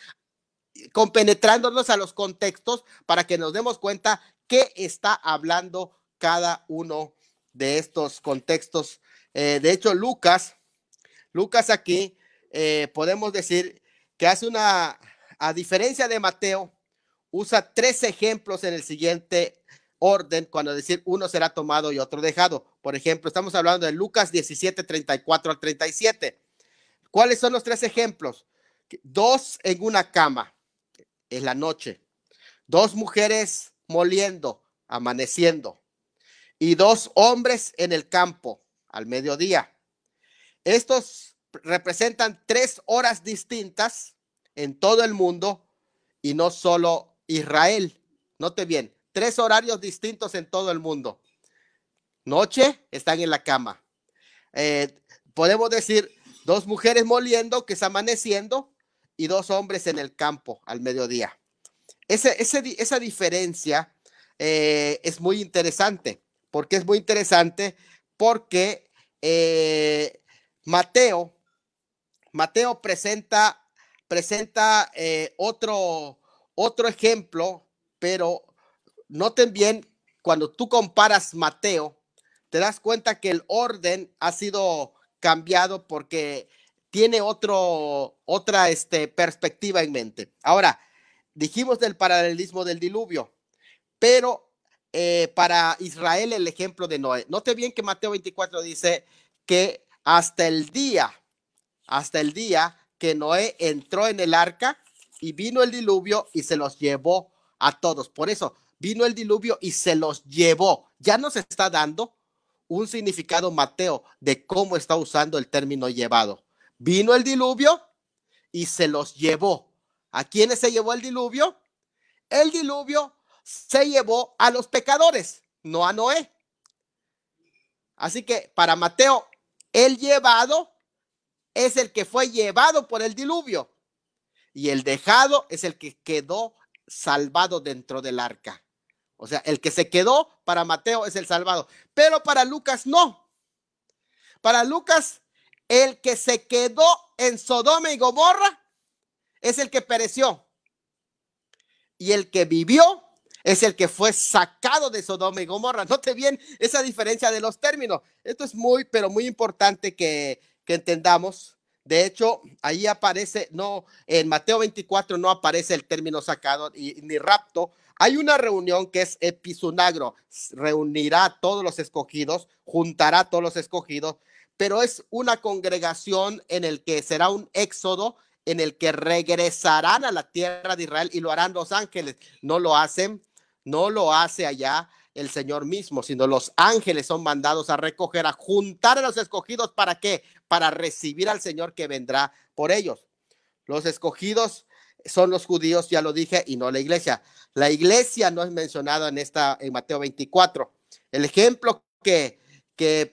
compenetrándonos a los contextos para que nos demos cuenta qué está hablando cada uno de estos contextos. De hecho, Lucas aquí podemos decir que hace a diferencia de Mateo, usa 3 ejemplos en el siguiente orden, cuando decir uno será tomado y otro dejado. Por ejemplo, estamos hablando de Lucas 17, 34 al 37. ¿Cuáles son los 3 ejemplos? 2 en una cama, es la noche. 2 mujeres moliendo, amaneciendo. Y 2 hombres en el campo, al mediodía. Estos representan 3 horas distintas en todo el mundo y no solo Israel. Note bien, 3 horarios distintos en todo el mundo. Noche, están en la cama. Podemos decir 2 mujeres moliendo, que es amaneciendo, y 2 hombres en el campo al mediodía. Esa diferencia es muy interesante. ¿Por qué es muy interesante? Porque Mateo presenta otro ejemplo, pero noten bien, cuando tú comparas Mateo te das cuenta que el orden ha sido cambiado porque tiene otra perspectiva en mente. Ahora, dijimos del paralelismo del diluvio, pero para Israel el ejemplo de Noé. Note bien que Mateo 24 dice que hasta el día que Noé entró en el arca y vino el diluvio y se los llevó a todos. Por eso vino el diluvio y se los llevó. Ya nos está dando un significado Mateo de cómo está usando el término llevado. Vino el diluvio y se los llevó. ¿A quiénes se llevó el diluvio? El diluvio se llevó a los pecadores, no a Noé. Así que para Mateo, el llevado es el que fue llevado por el diluvio y el dejado es el que quedó salvado dentro del arca. O sea, el que se quedó para Mateo es el salvado, pero para Lucas no. Para Lucas, el que se quedó en Sodoma y Gomorra es el que pereció y el que vivió es el que fue sacado de Sodoma y Gomorra. Note bien esa diferencia de los términos. Esto es pero muy importante que entendamos. De hecho, ahí aparece, no, en Mateo 24 no aparece el término sacado ni rapto. Hay una reunión que es episunagro, reunirá a todos los escogidos, juntará a todos los escogidos, pero es una congregación en el que será un éxodo, en el que regresarán a la tierra de Israel y lo harán los ángeles. No lo hace allá el Señor mismo, sino los ángeles son mandados a recoger, a juntar a los escogidos. ¿Para qué? Para recibir al Señor que vendrá por ellos. Los escogidos son los judíos, ya lo dije, y no la iglesia. La iglesia no es mencionada en Mateo 24. El ejemplo que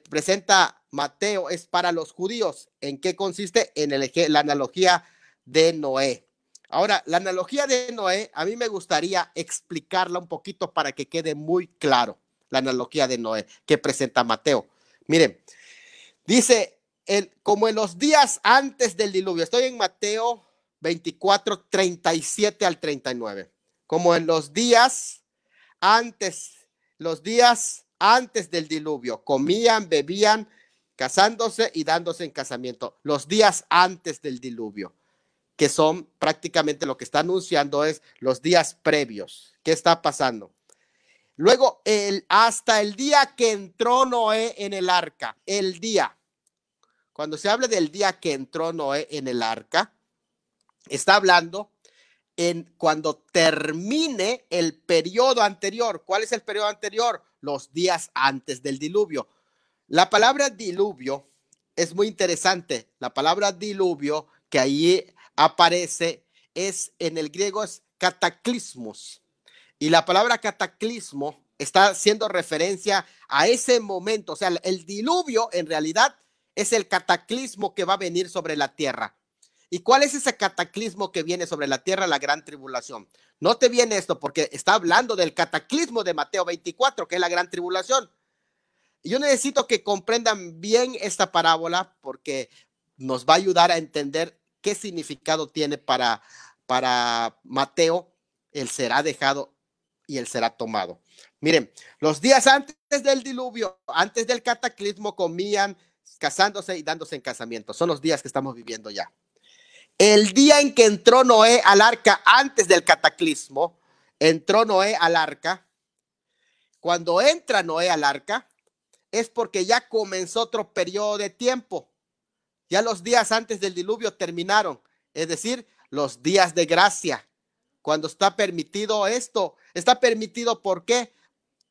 presenta Mateo es para los judíos. ¿En qué consiste? En la analogía de Noé. Ahora, la analogía de Noé, a mí me gustaría explicarla un poquito para que quede muy claro la analogía de Noé que presenta Mateo. Miren, dice, como en los días antes del diluvio, estoy en Mateo 24, 37 al 39, como en los días antes del diluvio, comían, bebían, casándose y dándose en casamiento, los días antes del diluvio, que son prácticamente lo que está anunciando es los días previos. ¿Qué está pasando? Luego, hasta el día que entró Noé en el arca, el día, cuando se habla del día que entró Noé en el arca, está hablando cuando termine el periodo anterior. ¿Cuál es el periodo anterior? Los días antes del diluvio. La palabra diluvio es muy interesante. La palabra diluvio que ahí aparece en el griego es cataclismos, y la palabra cataclismo está haciendo referencia a ese momento. O sea, el diluvio en realidad es el cataclismo que va a venir sobre la tierra. ¿Y cuál es ese cataclismo que viene sobre la tierra? La gran tribulación. Note bien esto, porque está hablando del cataclismo de Mateo 24, que es la gran tribulación. Y yo necesito que comprendan bien esta parábola porque nos va a ayudar a entender qué significado tiene para Mateo el será dejado y el será tomado. Miren, los días antes del diluvio, antes del cataclismo, comían, casándose y dándose en casamiento. Son los días que estamos viviendo ya. El día en que entró Noé al arca, antes del cataclismo, entró Noé al arca. Cuando entra Noé al arca, es porque ya comenzó otro periodo de tiempo. Ya los días antes del diluvio terminaron, es decir, los días de gracia. Cuando está permitido esto, está permitido porque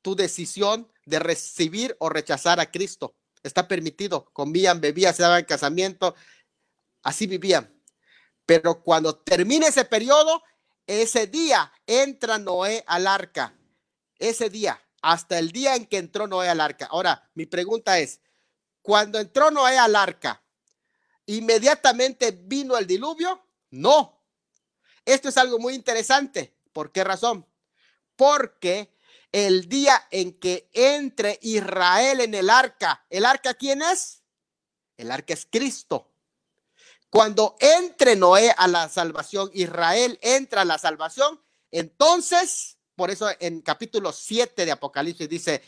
tu decisión de recibir o rechazar a Cristo está permitido. Comían, bebían, se daban casamiento, así vivían. Pero cuando termine ese periodo, ese día entra Noé al arca. Ese día, hasta el día en que entró Noé al arca. Ahora, mi pregunta es, cuando entró Noé al arca, ¿inmediatamente vino el diluvio? No. Esto es algo muy interesante. ¿Por qué razón? Porque el día en que entre Israel en ¿el arca quién es? El arca es Cristo. Cuando entre Noé a la salvación, Israel entra a la salvación, entonces, por eso en capítulo 7 de Apocalipsis dice,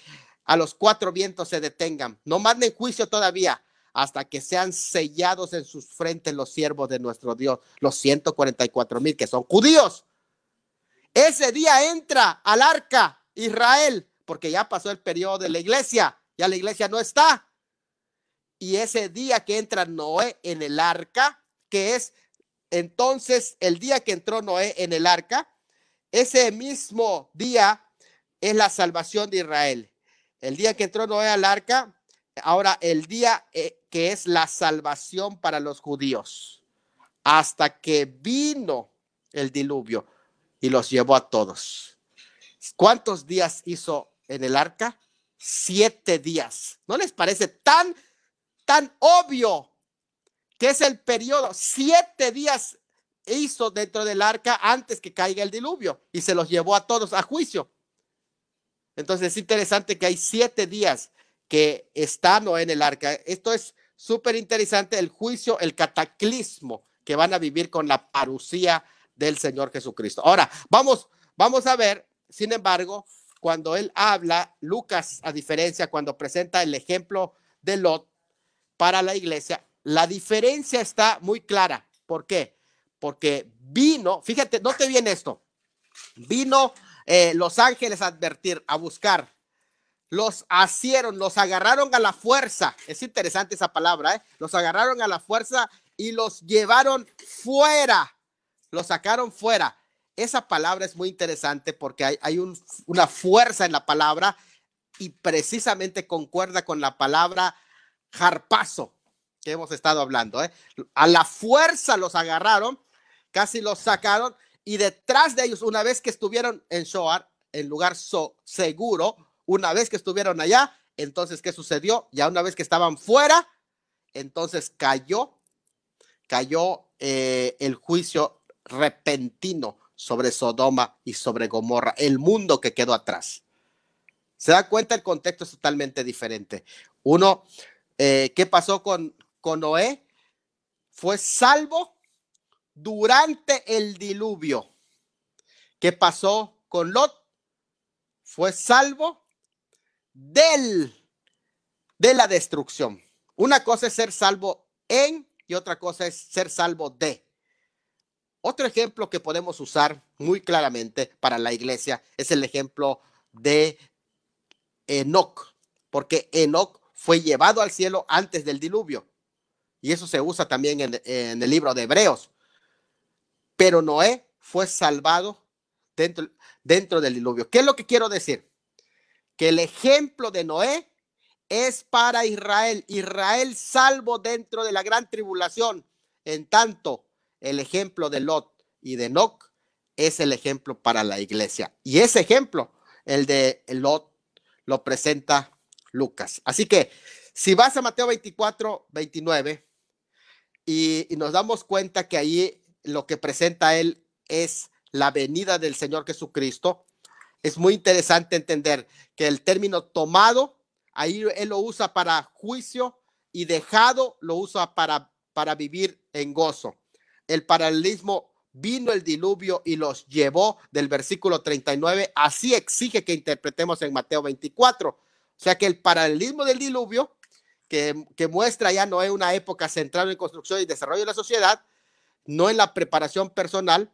a los 4 vientos se detengan. No manden juicio todavía hasta que sean sellados en sus frentes los siervos de nuestro Dios, los 144,000 que son judíos. Ese día entra al arca Israel, porque ya pasó el periodo de la iglesia, ya la iglesia no está. Y ese día que entra Noé en el arca, que es entonces el día que entró Noé en el arca, ese mismo día es la salvación de Israel. El día que entró Noé al arca, ahora el día que es la salvación para los judíos, hasta que vino el diluvio y los llevó a todos. ¿Cuántos días hizo en el arca? 7 días. ¿No les parece tan obvio que es el periodo? 7 días hizo dentro del arca antes que caiga el diluvio y se los llevó a todos a juicio. Entonces es interesante que hay 7 días que está Noé en el arca. Esto es súper interesante, el juicio, el cataclismo que van a vivir con la parucía del Señor Jesucristo. Ahora, vamos a ver, sin embargo, cuando él habla, Lucas, a diferencia, cuando presenta el ejemplo de Lot para la iglesia, la diferencia está muy clara. ¿Por qué? Porque vino, fíjate, note bien esto, vino los ángeles a advertir, a buscar, los asieron, los agarraron a la fuerza. Es interesante esa palabra, los agarraron a la fuerza y los llevaron fuera, los sacaron fuera. Esa palabra es muy interesante porque hay una fuerza en la palabra y precisamente concuerda con la palabra harpazo que hemos estado hablando. A la fuerza los agarraron, casi los sacaron, y detrás de ellos, una vez que estuvieron en Zoar, en lugar seguro, una vez que estuvieron allá, entonces, ¿qué sucedió? Ya una vez que estaban fuera, entonces cayó el juicio repentino sobre Sodoma y sobre Gomorra, el mundo que quedó atrás. ¿Se da cuenta? El contexto es totalmente diferente. Uno, ¿qué pasó con Noé? Fue salvo durante el diluvio. ¿Qué pasó con Lot? Fue salvo de la destrucción. Una cosa es ser salvo en y otra cosa es ser salvo de. Otro ejemplo que podemos usar muy claramente para la iglesia es el ejemplo de Enoc, porque Enoc fue llevado al cielo antes del diluvio. Y eso se usa también en el libro de Hebreos. Pero Noé fue salvado dentro del diluvio. ¿Qué es lo que quiero decir? Que el ejemplo de Noé es para Israel. Israel salvo dentro de la gran tribulación. En tanto, el ejemplo de Lot y de Enoc es el ejemplo para la iglesia. Y ese ejemplo, el de Lot, lo presenta Lucas. Así que, si vas a Mateo 24, 29, y nos damos cuenta que ahí lo que presenta él es la venida del Señor Jesucristo, es muy interesante entender que el término tomado, ahí él lo usa para juicio y dejado lo usa para vivir en gozo. El paralelismo, vino el diluvio y los llevó, del versículo 39, así exige que interpretemos en Mateo 24. O sea que el paralelismo del diluvio, que muestra ya no es una época centrada en construcción y desarrollo de la sociedad, no en la preparación personal,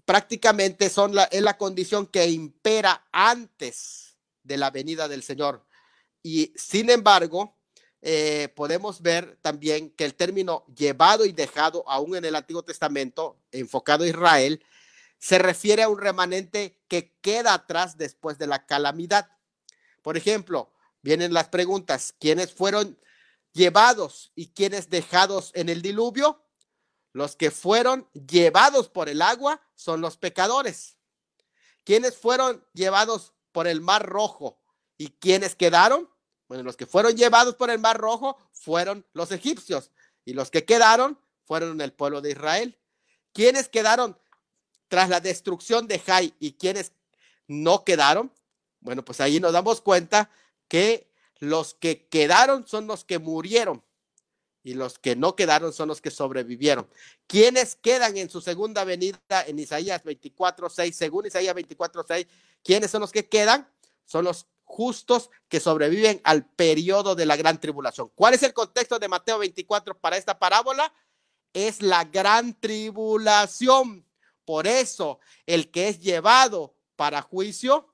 prácticamente es la condición que impera antes de la venida del Señor. Y sin embargo, podemos ver también que el término llevado y dejado, aún en el Antiguo Testamento, enfocado a Israel, se refiere a un remanente que queda atrás después de la calamidad. Por ejemplo, vienen las preguntas: ¿quiénes fueron llevados y quiénes dejados en el diluvio? Los que fueron llevados por el agua son los pecadores. ¿Quiénes fueron llevados por el Mar Rojo y quiénes quedaron? Bueno, los que fueron llevados por el Mar Rojo fueron los egipcios y los que quedaron fueron el pueblo de Israel. ¿Quiénes quedaron tras la destrucción de Jai y quiénes no quedaron? Bueno, pues ahí nos damos cuenta que los que quedaron son los que murieron y los que no quedaron son los que sobrevivieron. ¿Quiénes quedan en su segunda venida en Isaías 24:6? Según Isaías 24:6, ¿quiénes son los que quedan? Son los justos que sobreviven al periodo de la gran tribulación. ¿Cuál es el contexto de Mateo 24 para esta parábola? Es la gran tribulación. Por eso, el que es llevado para juicio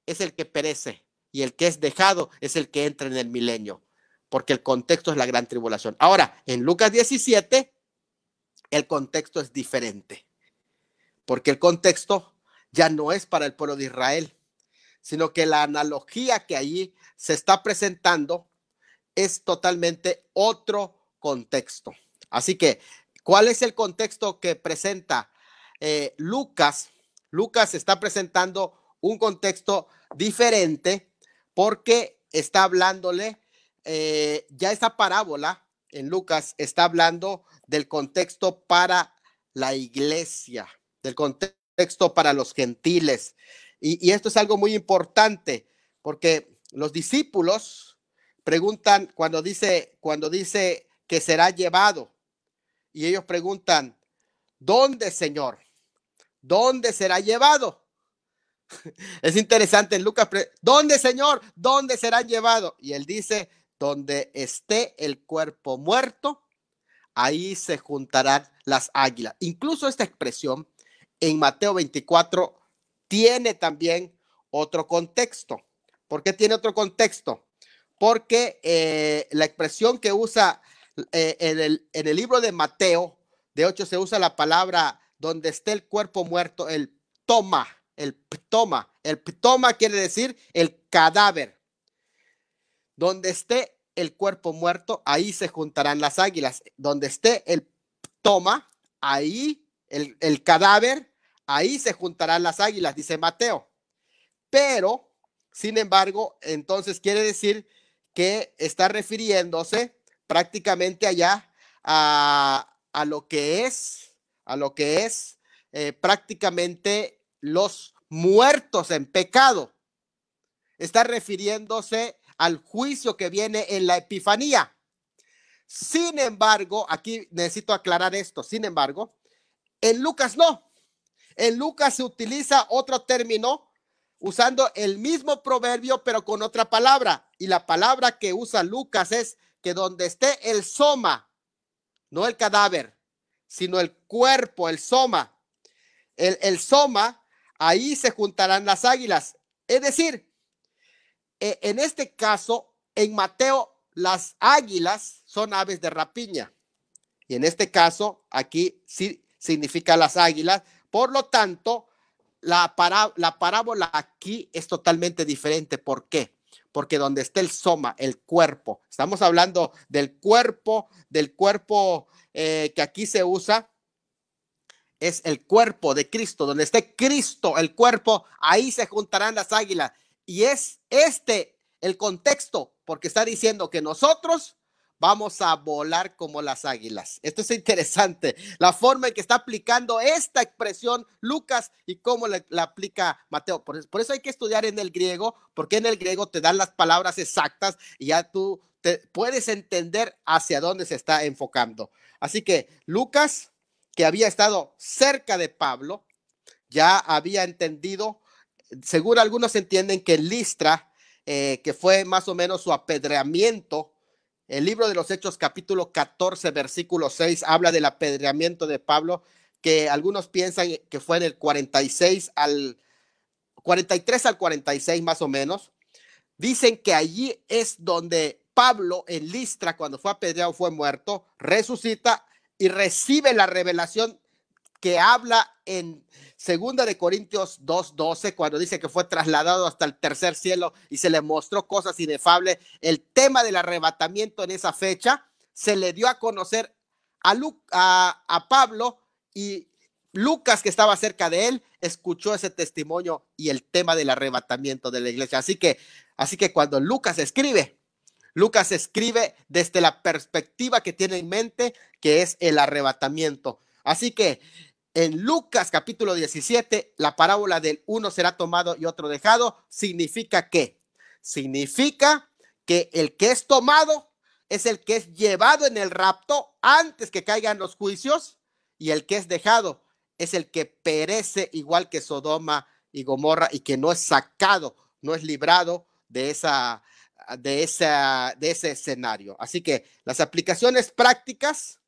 es el que perece, y el que es dejado es el que entra en el milenio, porque el contexto es la gran tribulación. Ahora, en Lucas 17, el contexto es diferente, porque el contexto ya no es para el pueblo de Israel, sino que la analogía que allí se está presentando es totalmente otro contexto. Así que, ¿cuál es el contexto que presenta Lucas? Lucas está presentando un contexto diferente porque está hablándole, ya esa parábola en Lucas está hablando del contexto para la iglesia, del contexto para los gentiles. Y esto es algo muy importante porque los discípulos preguntan cuando dice que será llevado, y ellos preguntan, ¿dónde, Señor? ¿Dónde será llevado? Es interesante en Lucas, ¿dónde, Señor? ¿Dónde será llevado? Y él dice, donde esté el cuerpo muerto, ahí se juntarán las águilas. Incluso esta expresión en Mateo 24 tiene también otro contexto. ¿Por qué tiene otro contexto? Porque la expresión que usa en el libro de Mateo, de hecho se usa la palabra donde esté el cuerpo muerto, el ptoma. El ptoma quiere decir el cadáver. Donde esté el cuerpo muerto, ahí se juntarán las águilas. Donde esté el ptoma, ahí el cadáver, ahí se juntarán las águilas, dice Mateo. Pero, sin embargo, entonces quiere decir que está refiriéndose prácticamente allá a lo que es prácticamente los muertos en pecado. Está refiriéndose al juicio que viene en la Epifanía. Sin embargo, aquí necesito aclarar esto, sin embargo, en Lucas no. En Lucas se utiliza otro término usando el mismo proverbio, pero con otra palabra. Y la palabra que usa Lucas es que donde esté el soma, no el cadáver, sino el cuerpo, el soma. El soma, ahí se juntarán las águilas. Es decir, en este caso, en Mateo, las águilas son aves de rapiña. Y en este caso, aquí sí significa las águilas. Por lo tanto, la parábola aquí es totalmente diferente. ¿Por qué? Porque donde esté el soma, el cuerpo, estamos hablando del cuerpo que aquí se usa, es el cuerpo de Cristo. Donde esté Cristo, el cuerpo, ahí se juntarán las águilas. Y es el contexto, porque está diciendo que nosotros vamos a volar como las águilas. Esto es interesante, la forma en que está aplicando esta expresión Lucas y cómo la aplica Mateo. Por eso hay que estudiar en el griego, porque en el griego te dan las palabras exactas y ya tú te puedes entender hacia dónde se está enfocando. Así que Lucas, que había estado cerca de Pablo, ya había entendido, seguro algunos entienden que Listra, que fue más o menos su apedreamiento. El libro de los Hechos, capítulo 14, versículo 6, habla del apedreamiento de Pablo, que algunos piensan que fue en el 43 al 46 más o menos. Dicen que allí es donde Pablo en Listra, cuando fue apedreado, fue muerto, resucita y recibe la revelación que habla en 2 de Corintios 2:12, cuando dice que fue trasladado hasta el tercer cielo y se le mostró cosas inefables. El tema del arrebatamiento en esa fecha se le dio a conocer a Pablo, y Lucas, que estaba cerca de él, escuchó ese testimonio y el tema del arrebatamiento de la iglesia. Así que cuando Lucas escribe desde la perspectiva que tiene en mente, que es el arrebatamiento. Así que en Lucas capítulo 17, la parábola del uno será tomado y otro dejado, significa que el que es tomado es el que es llevado en el rapto antes que caigan los juicios, y el que es dejado es el que perece igual que Sodoma y Gomorra, y que no es sacado, no es librado de ese escenario. Así que las aplicaciones prácticas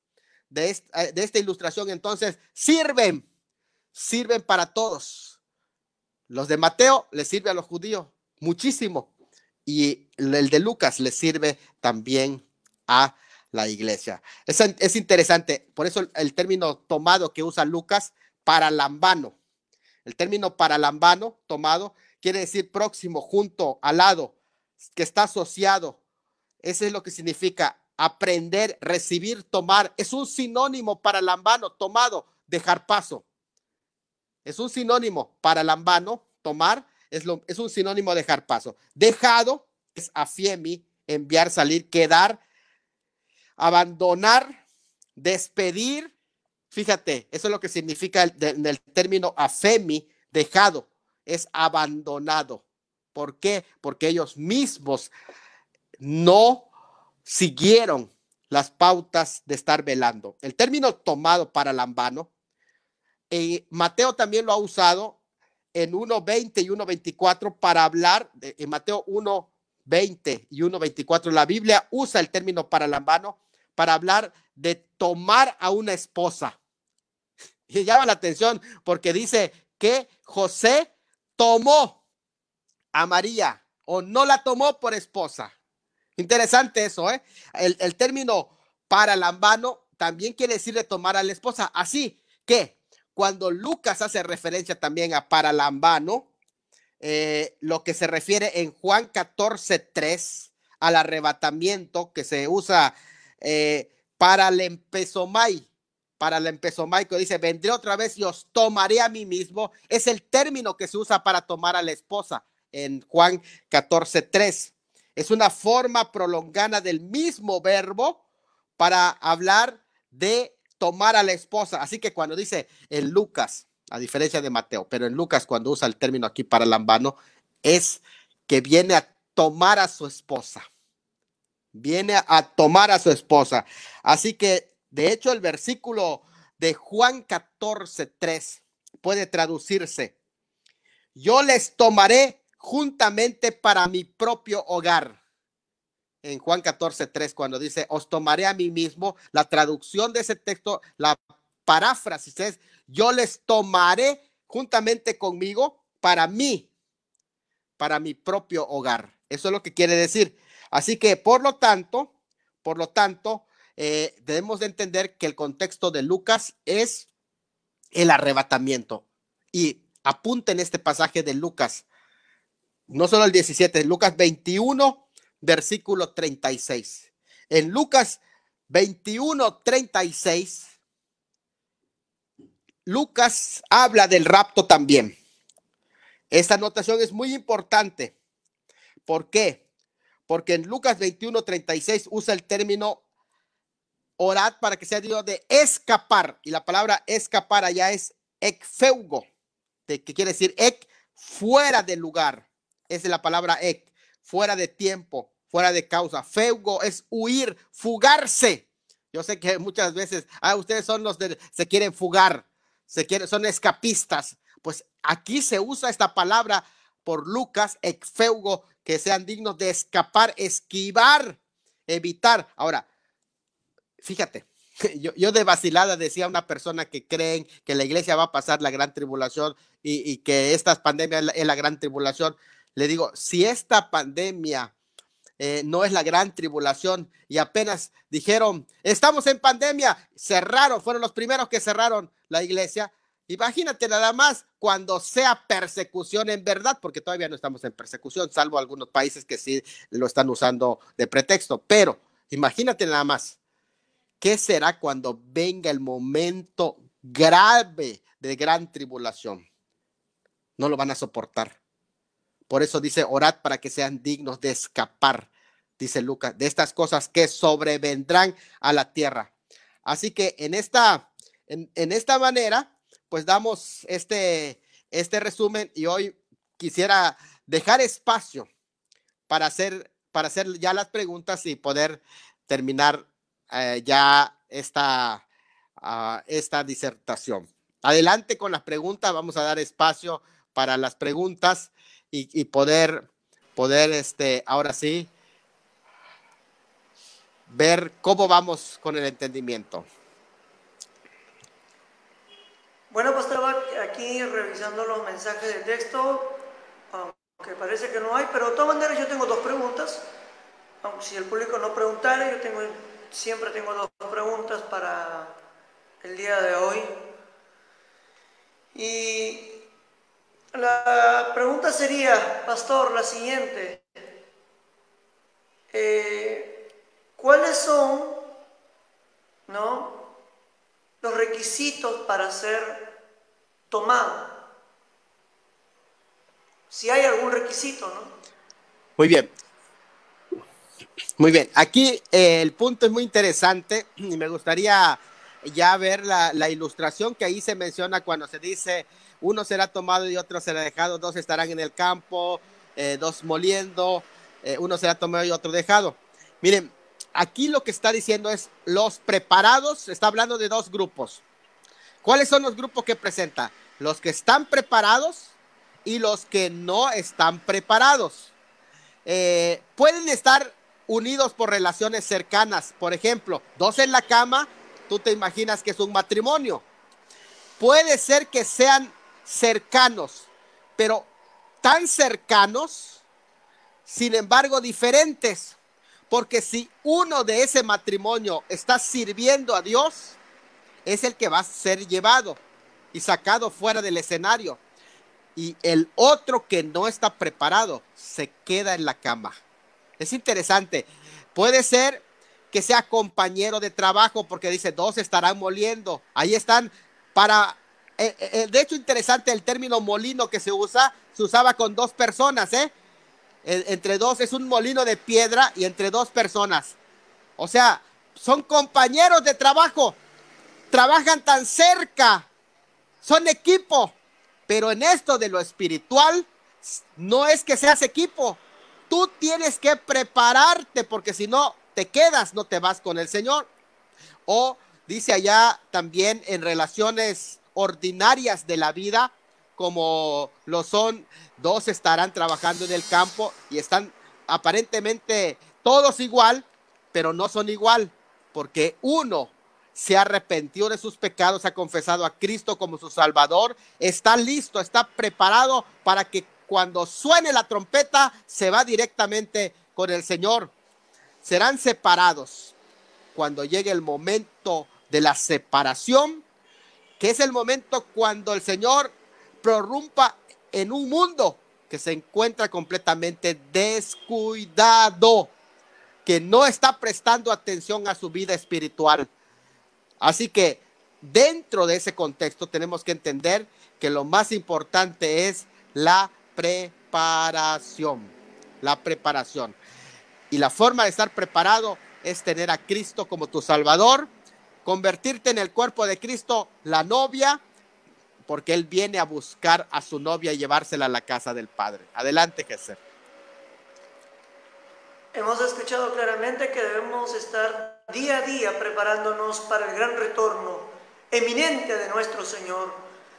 de esta ilustración entonces sirven para todos. Los de Mateo les sirve a los judíos muchísimo, y el de Lucas les sirve también a la iglesia. Es interesante, por eso el término tomado que usa Lucas, paralambano. El término paralambano, tomado, quiere decir próximo, junto, al lado, que está asociado. Eso es lo que significa aprender, recibir, tomar. Es un sinónimo paralambano, tomado, dejar paso. Es un sinónimo paralambano, tomar, es un sinónimo dejar paso. Dejado es afiemi, enviar, salir, quedar, abandonar, despedir. Fíjate, eso es lo que significa en el término afemi, dejado, es abandonado. ¿Por qué? Porque ellos mismos no siguieron las pautas de estar velando. El término tomado para lambano, Mateo también lo ha usado en 1:20 y 1:24 para hablar, en Mateo 1:20 y 1:24, la Biblia usa el término para lambano para hablar de tomar a una esposa. Y llama la atención porque dice que José tomó a María o no la tomó por esposa. Interesante eso, ¿eh? El término paralambano también quiere decir de tomar a la esposa. Así que cuando Lucas hace referencia también a paralambano, lo que se refiere en Juan 14:3 al arrebatamiento que se usa para el empezomai, que dice, vendré otra vez y os tomaré a mí mismo, es el término que se usa para tomar a la esposa en Juan 14:3. Es una forma prolongada del mismo verbo para hablar de tomar a la esposa. Así que cuando dice en Lucas, a diferencia de Mateo, pero en Lucas cuando usa el término aquí para lambano, es que viene a tomar a su esposa. Viene a tomar a su esposa. Así que, de hecho, el versículo de Juan 14:3 puede traducirse: yo les tomaré juntamente para mi propio hogar. En Juan 14:3, cuando dice, os tomaré a mí mismo, la traducción de ese texto, la paráfrasis es, yo les tomaré juntamente conmigo para mí, para mi propio hogar. Eso es lo que quiere decir. Así que, por lo tanto, debemos de entender que el contexto de Lucas es el arrebatamiento. Y apunten este pasaje de Lucas, no solo el 17, Lucas 21, versículo 36. En Lucas 21:36, Lucas habla del rapto también. Esta anotación es muy importante. ¿Por qué? Porque en Lucas 21:36 usa el término orad para que sea Dios de escapar. Y la palabra escapar allá es ekfeugo, que quiere decir ek, fuera de lugar. Esa es la palabra ek, fuera de tiempo, fuera de causa. Feugo es huir, fugarse. Yo sé que muchas veces, ustedes son los de se quieren fugar, son escapistas. Pues aquí se usa esta palabra por Lucas, ekfeugo, que sean dignos de escapar, esquivar, evitar. Ahora, fíjate, yo de vacilada decía a una persona que creen que la iglesia va a pasar la gran tribulación y que esta pandemia es la gran tribulación. Le digo, si esta pandemia no es la gran tribulación y apenas dijeron, estamos en pandemia, cerraron, fueron los primeros que cerraron la iglesia. Imagínate nada más cuando sea persecución en verdad, porque todavía no estamos en persecución, salvo algunos países que sí lo están usando de pretexto. Pero imagínate nada más, ¿qué será cuando venga el momento grave de gran tribulación? No lo van a soportar. Por eso dice, orad para que sean dignos de escapar, dice Lucas, de estas cosas que sobrevendrán a la tierra. Así que en esta manera, pues damos este resumen, y hoy quisiera dejar espacio para hacer ya las preguntas y poder terminar ya esta disertación. Adelante con las preguntas, vamos a dar espacio para las preguntas y poder poder ahora sí ver cómo vamos con el entendimiento. Bueno, pues estaba aquí revisando los mensajes de texto, aunque parece que no hay, pero de todas maneras yo tengo dos preguntas. Aunque si el público no preguntara, siempre tengo dos preguntas para el día de hoy. Y la pregunta sería, pastor, la siguiente. ¿Cuáles son, los requisitos para ser tomado? Si hay algún requisito, ¿no? Muy bien. Muy bien. Aquí el punto es muy interesante y me gustaría ya ver la ilustración que ahí se menciona cuando se dice uno será tomado y otro será dejado, dos estarán en el campo, dos moliendo, uno será tomado y otro dejado. Miren, aquí lo que está diciendo es los preparados, está hablando de dos grupos. ¿Cuáles son los grupos que presenta? Los que están preparados y los que no están preparados. Pueden estar unidos por relaciones cercanas. Por ejemplo, dos en la cama, tú te imaginas que es un matrimonio. Puede ser que sean cercanos, pero tan cercanos, sin embargo diferentes. Porque si uno de ese matrimonio está sirviendo a Dios, es el que va a ser llevado y sacado fuera del escenario. Y el otro que no está preparado se queda en la cama. Es interesante. Puede ser que sea compañero de trabajo, porque dice dos estarán moliendo. Ahí están para... de hecho, interesante el término molino que se usaba con dos personas, entre dos, es un molino de piedra y entre dos personas. O sea, son compañeros de trabajo, trabajan tan cerca, son equipo. Pero en esto de lo espiritual, no es que seas equipo. Tú tienes que prepararte, porque si no te quedas, no te vas con el Señor. O dice allá también en relaciones ordinarias de la vida, como lo son, dos estarán trabajando en el campo y están aparentemente todos igual, pero no son igual, porque uno se arrepintió de sus pecados, ha confesado a Cristo como su Salvador, está listo, está preparado para que cuando suene la trompeta se va directamente con el Señor. Serán separados cuando llegue el momento de la separación, que es el momento cuando el Señor prorrumpa en un mundo que se encuentra completamente descuidado, que no está prestando atención a su vida espiritual. Así que dentro de ese contexto tenemos que entender que lo más importante es la preparación. La preparación. Y la forma de estar preparado es tener a Cristo como tu Salvador, convertirte en el cuerpo de Cristo, la novia, porque Él viene a buscar a su novia y llevársela a la casa del Padre. Adelante, Jesús. Hemos escuchado claramente que debemos estar día a día preparándonos para el gran retorno eminente de nuestro Señor.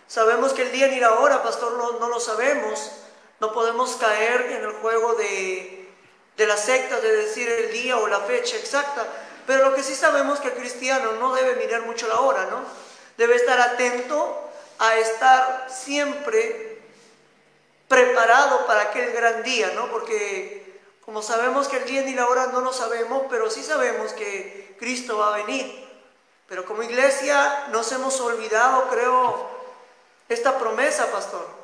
Sabemos que el día ni la hora, pastor, no lo sabemos. No podemos caer en el juego de las sectas de decir el día o la fecha exacta. Pero lo que sí sabemos es que el cristiano no debe mirar mucho la hora, ¿no? Debe estar atento a estar siempre preparado para aquel gran día, ¿no? Porque como sabemos que el día ni la hora no lo sabemos, pero sí sabemos que Cristo va a venir. Pero como iglesia nos hemos olvidado, creo, esta promesa, pastor.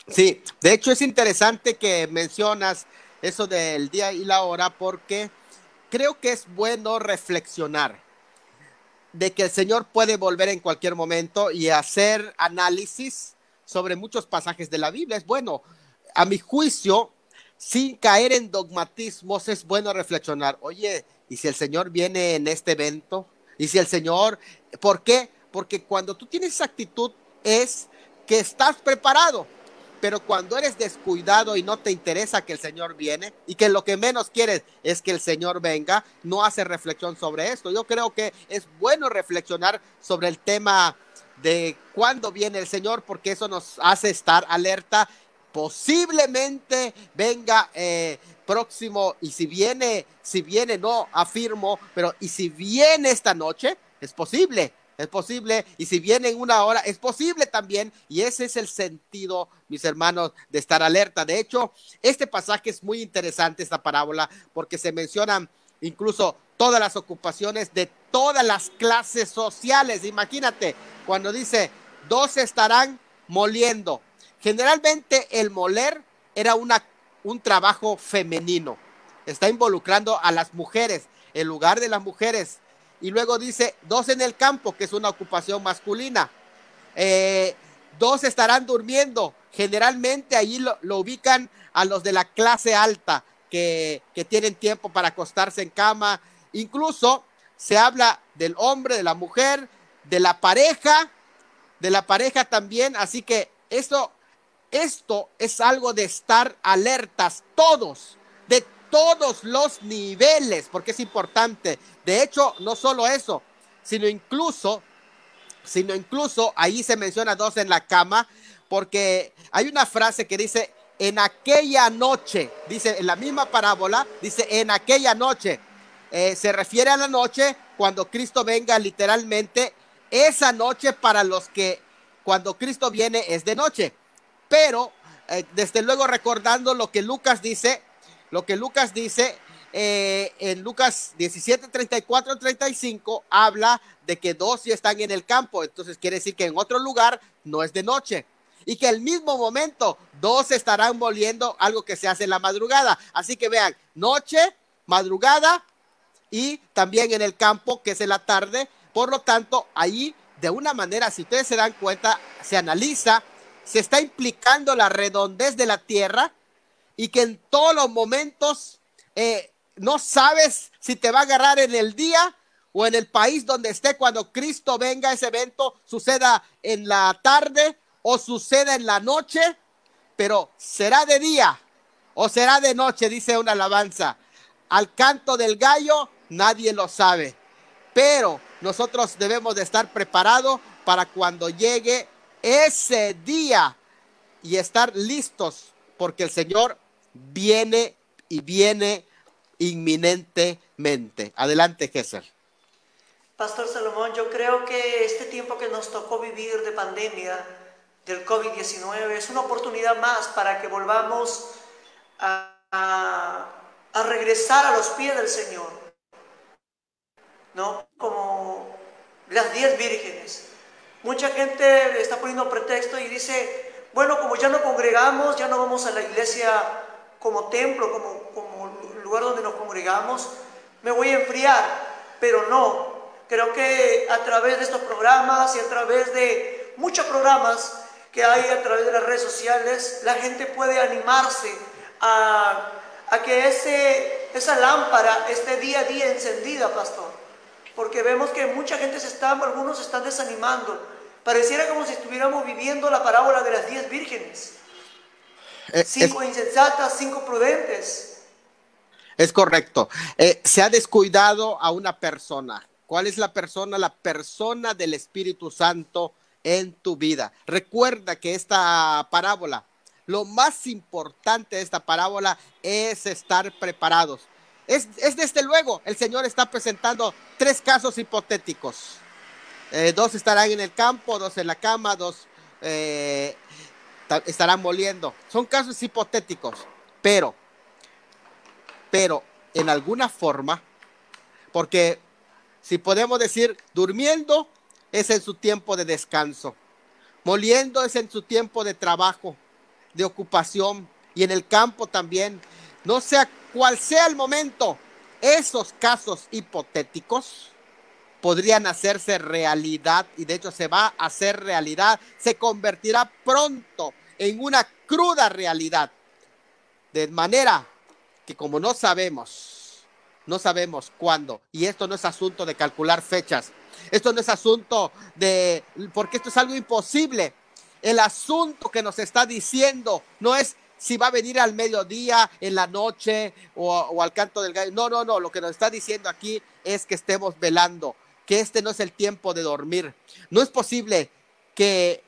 Sí, de hecho es interesante que mencionas eso del día y la hora, porque creo que es bueno reflexionar de que el Señor puede volver en cualquier momento y hacer análisis sobre muchos pasajes de la Biblia. Es bueno, a mi juicio, sin caer en dogmatismos, es bueno reflexionar. Oye, ¿y si el Señor viene en este evento? ¿Y si el Señor? ¿Por qué? Porque cuando tú tienes esa actitud es que estás preparado. Pero cuando eres descuidado y no te interesa que el Señor viene y que lo que menos quieres es que el Señor venga, no haces reflexión sobre esto. Yo creo que es bueno reflexionar sobre el tema de cuándo viene el Señor, porque eso nos hace estar alerta. Posiblemente venga próximo, y si viene, no afirmo, pero y si viene esta noche, es posible, y si viene en una hora, es posible también, y ese es el sentido, mis hermanos, de estar alerta. De hecho, este pasaje es muy interesante, esta parábola, porque se mencionan incluso todas las ocupaciones de todas las clases sociales. Imagínate, cuando dice, 2 estarán moliendo. Generalmente el moler era un trabajo femenino, está involucrando a las mujeres, en lugar de las mujeres. Y luego dice 2 en el campo, que es una ocupación masculina. 2 estarán durmiendo. Generalmente ahí lo ubican a los de la clase alta, que tienen tiempo para acostarse en cama. Incluso se habla del hombre, de la mujer, de la pareja también. Así que esto es algo de estar alertas todos, de todos los niveles, porque es importante. De hecho, no solo eso, sino incluso ahí se menciona 2 en la cama, porque hay una frase que dice, en aquella noche, dice en la misma parábola, dice en aquella noche. Se refiere a la noche cuando Cristo venga, literalmente, esa noche para los que cuando Cristo viene es de noche. Pero desde luego recordando lo que Lucas dice en Lucas 17, 34, 35, habla de que 2 ya están en el campo. Entonces quiere decir que en otro lugar no es de noche, y que al mismo momento 2 estarán moliendo, algo que se hace en la madrugada. Así que vean, noche, madrugada y también en el campo, que es en la tarde. Por lo tanto, ahí de una manera, si ustedes se dan cuenta, se analiza, se está implicando la redondez de la tierra, y que en todos los momentos no sabes si te va a agarrar en el día o en el país donde esté cuando Cristo venga. Ese evento suceda en la tarde o suceda en la noche, pero será de día o será de noche, dice una alabanza. Al canto del gallo nadie lo sabe, pero nosotros debemos de estar preparados para cuando llegue ese día y estar listos, porque el Señor viene, y viene inminentemente. Adelante, Gesser. Pastor Salomón, yo creo que este tiempo que nos tocó vivir de pandemia del COVID-19 es una oportunidad más para que volvamos a regresar a los pies del Señor, ¿no? Como las 10 vírgenes. Mucha gente está poniendo pretexto y dice, bueno, como ya no congregamos, ya no vamos a la iglesia como templo, como lugar donde nos congregamos, me voy a enfriar. Pero no, creo que a través de estos programas y a través de muchos programas que hay a través de las redes sociales, la gente puede animarse a que esa lámpara esté día a día encendida, pastor. Porque vemos que mucha gente algunos se están desanimando. Pareciera como si estuviéramos viviendo la parábola de las 10 vírgenes. 5 insensatas, 5 prudentes. Es correcto. Se ha descuidado a una persona. ¿Cuál es la persona? La persona del Espíritu Santo en tu vida. Recuerda que esta parábola, lo más importante de esta parábola es estar preparados. Es desde luego, el Señor está presentando 3 casos hipotéticos. 2 estarán en el campo, 2 en la cama, 2 estarán moliendo. Son casos hipotéticos, pero en alguna forma, porque si podemos decir, durmiendo es en su tiempo de descanso, moliendo es en su tiempo de trabajo, de ocupación, y en el campo también. No sea cual sea el momento, esos casos hipotéticos podrían hacerse realidad, y de hecho se va a hacer realidad, se convertirá pronto en una cruda realidad, de manera que como no sabemos cuándo, y esto no es asunto de calcular fechas, esto no es asunto porque esto es algo imposible. El asunto que nos está diciendo no es si va a venir al mediodía, en la noche o al canto del gallo. No, lo que nos está diciendo aquí es que estemos velando, que este no es el tiempo de dormir. No es posible que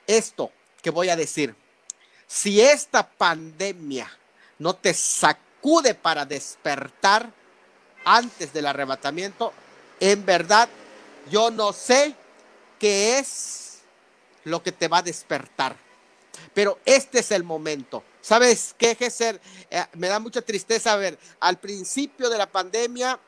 esto que voy a decir, si esta pandemia no te sacude para despertar antes del arrebatamiento, en verdad yo no sé qué es lo que te va a despertar. Pero este es el momento. ¿Sabes qué, Gesser? Me da mucha tristeza ver, al principio de la pandemia,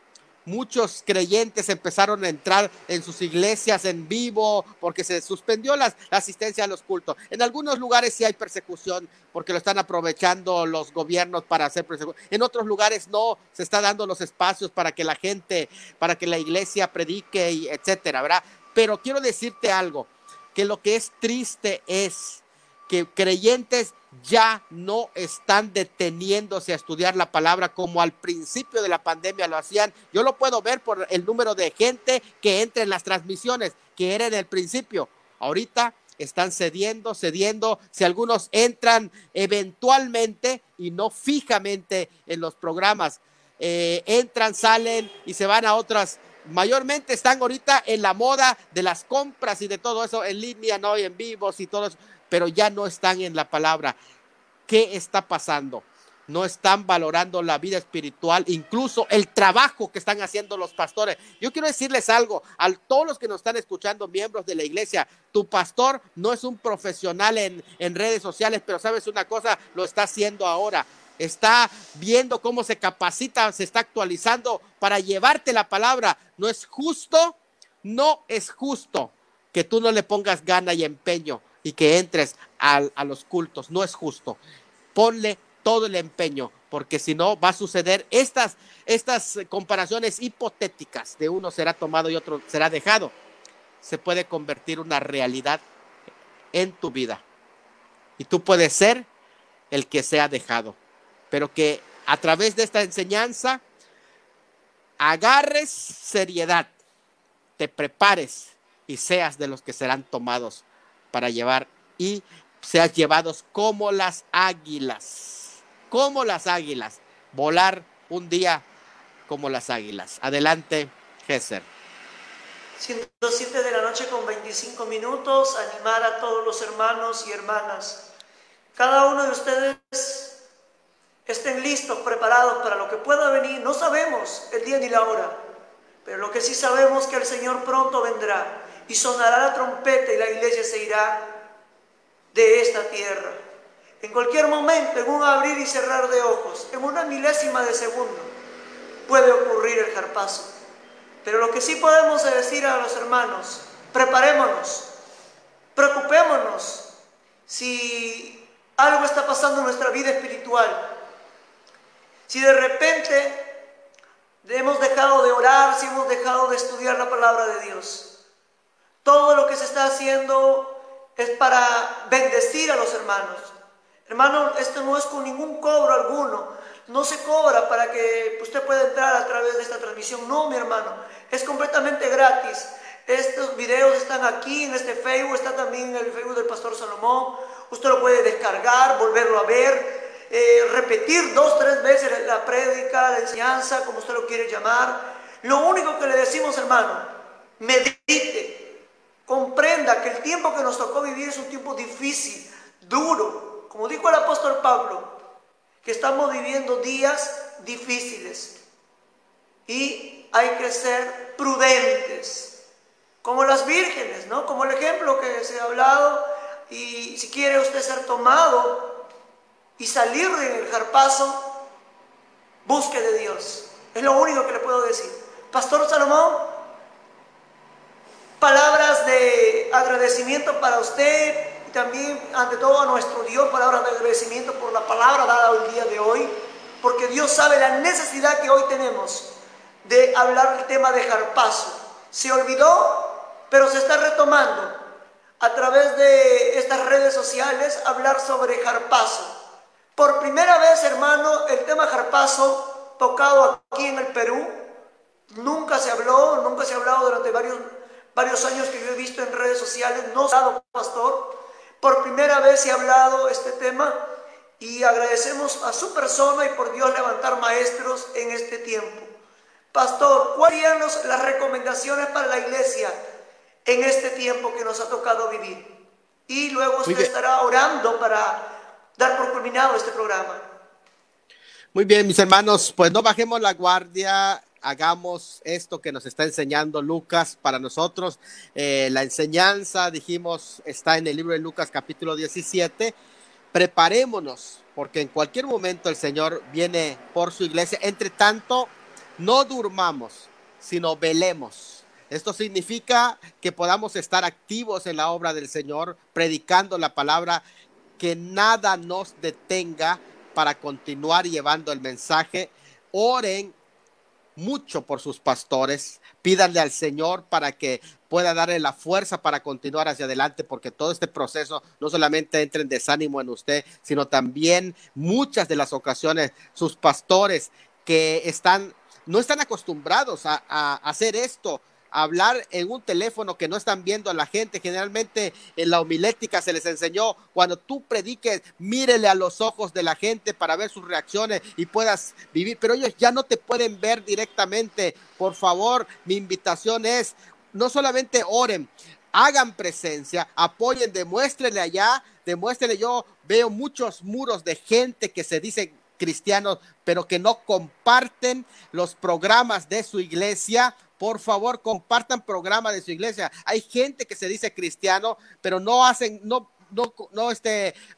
muchos creyentes empezaron a entrar en sus iglesias en vivo porque se suspendió la asistencia a los cultos. En algunos lugares sí hay persecución porque lo están aprovechando los gobiernos para hacer persecución. En otros lugares no, se está dando los espacios para que la gente, para que la iglesia predique, y etcétera, ¿verdad? Pero quiero decirte algo, que lo que es triste es que creyentes ya no están deteniéndose a estudiar la palabra como al principio de la pandemia lo hacían. Yo lo puedo ver por el número de gente que entra en las transmisiones, que era en el principio. Ahorita están cediendo. Si algunos entran eventualmente y no fijamente en los programas, entran, salen y se van a otras. Mayormente están ahorita en la moda de las compras y de todo eso en línea, ¿no? Y en vivos y todo eso, pero ya no están en la palabra. ¿Qué está pasando? No están valorando la vida espiritual, incluso el trabajo que están haciendo los pastores. Yo quiero decirles algo, a todos los que nos están escuchando, miembros de la iglesia, tu pastor no es un profesional en redes sociales, pero sabes una cosa, lo está haciendo ahora. Está viendo cómo se capacita, se está actualizando para llevarte la palabra. No es justo que tú no le pongas gana y empeño y que entres a los cultos. No es justo. Ponle todo el empeño, porque si no va a suceder estas comparaciones hipotéticas de uno será tomado y otro será dejado. Se puede convertir una realidad en tu vida y tú puedes ser el que sea dejado, pero que a través de esta enseñanza agarres seriedad, te prepares y seas de los que serán tomados para llevar y seas llevados como las águilas, volar un día como las águilas. Adelante, Gesser. 107 de la noche con 25 minutos, animar a todos los hermanos y hermanas. Cada uno de ustedes estén listos, preparados para lo que pueda venir. No sabemos el día ni la hora, pero lo que sí sabemos es que el Señor pronto vendrá y sonará la trompeta y la iglesia se irá de esta tierra. En cualquier momento, en un abrir y cerrar de ojos, en una milésima de segundo, puede ocurrir el zarpazo. Pero lo que sí podemos decir a los hermanos, preparémonos, preocupémonos si algo está pasando en nuestra vida espiritual. Si de repente hemos dejado de orar, si hemos dejado de estudiar la palabra de Dios. Todo lo que se está haciendo es para bendecir a los hermanos. Hermano, esto no es con ningún cobro alguno. No se cobra para que usted pueda entrar a través de esta transmisión. No, mi hermano, es completamente gratis. Estos videos están aquí en este Facebook, está también en el Facebook del Pastor Salomón. Usted lo puede descargar, volverlo a ver, repetir 2, 3 veces la prédica, la enseñanza, como usted lo quiere llamar. Lo único que le decimos, hermano, medite, comprenda que el tiempo que nos tocó vivir es un tiempo difícil, duro. Como dijo el apóstol Pablo, que estamos viviendo días difíciles y hay que ser prudentes, como las vírgenes, ¿no? Como el ejemplo que se ha hablado. Y si quiere usted ser tomado y salir del zarpazo, busque de Dios. Es lo único que le puedo decir. Pastor Salomón, palabras de agradecimiento para usted y también ante todo a nuestro Dios, palabras de agradecimiento por la palabra dada el día de hoy, porque Dios sabe la necesidad que hoy tenemos de hablar del tema de zarpazo. Se olvidó, pero se está retomando a través de estas redes sociales hablar sobre zarpazo. Por primera vez, hermano, el tema zarpazo tocado aquí en el Perú. Nunca se habló durante varios años que yo he visto en redes sociales. No se ha hablado, pastor. Por primera vez se ha hablado este tema y agradecemos a su persona y por Dios levantar maestros en este tiempo. Pastor, ¿cuáles serían las recomendaciones para la iglesia en este tiempo que nos ha tocado vivir. Y luego Muy usted bien. estará orando para dar por culminado este programa. Muy bien, mis hermanos, pues no bajemos la guardia, hagamos esto que nos está enseñando Lucas para nosotros. La enseñanza, dijimos, está en el libro de Lucas capítulo 17. Preparémonos, porque en cualquier momento el Señor viene por su iglesia. Entre tanto, no durmamos, sino velemos. Esto significa que podamos estar activos en la obra del Señor, predicando la palabra, que nada nos detenga para continuar llevando el mensaje. Oren mucho por sus pastores, pídanle al Señor para que pueda darle la fuerza para continuar hacia adelante, porque todo este proceso no solamente entra en desánimo en usted, sino también muchas de las ocasiones sus pastores que no están acostumbrados a hacer esto, a hablar en un teléfono, que no están viendo a la gente. Generalmente en la homilética se les enseñó, cuando tú prediques, mírele a los ojos de la gente para ver sus reacciones y puedas vivir, pero ellos ya no te pueden ver directamente. Por favor, mi invitación es, no solamente oren, hagan presencia, apoyen, demuéstrenle allá, demuéstrenle. Yo veo muchos muros de gente que se dicen cristianos, pero que no comparten los programas de su iglesia. Por favor, compartan programas de su iglesia. Hay gente que se dice cristiano, pero no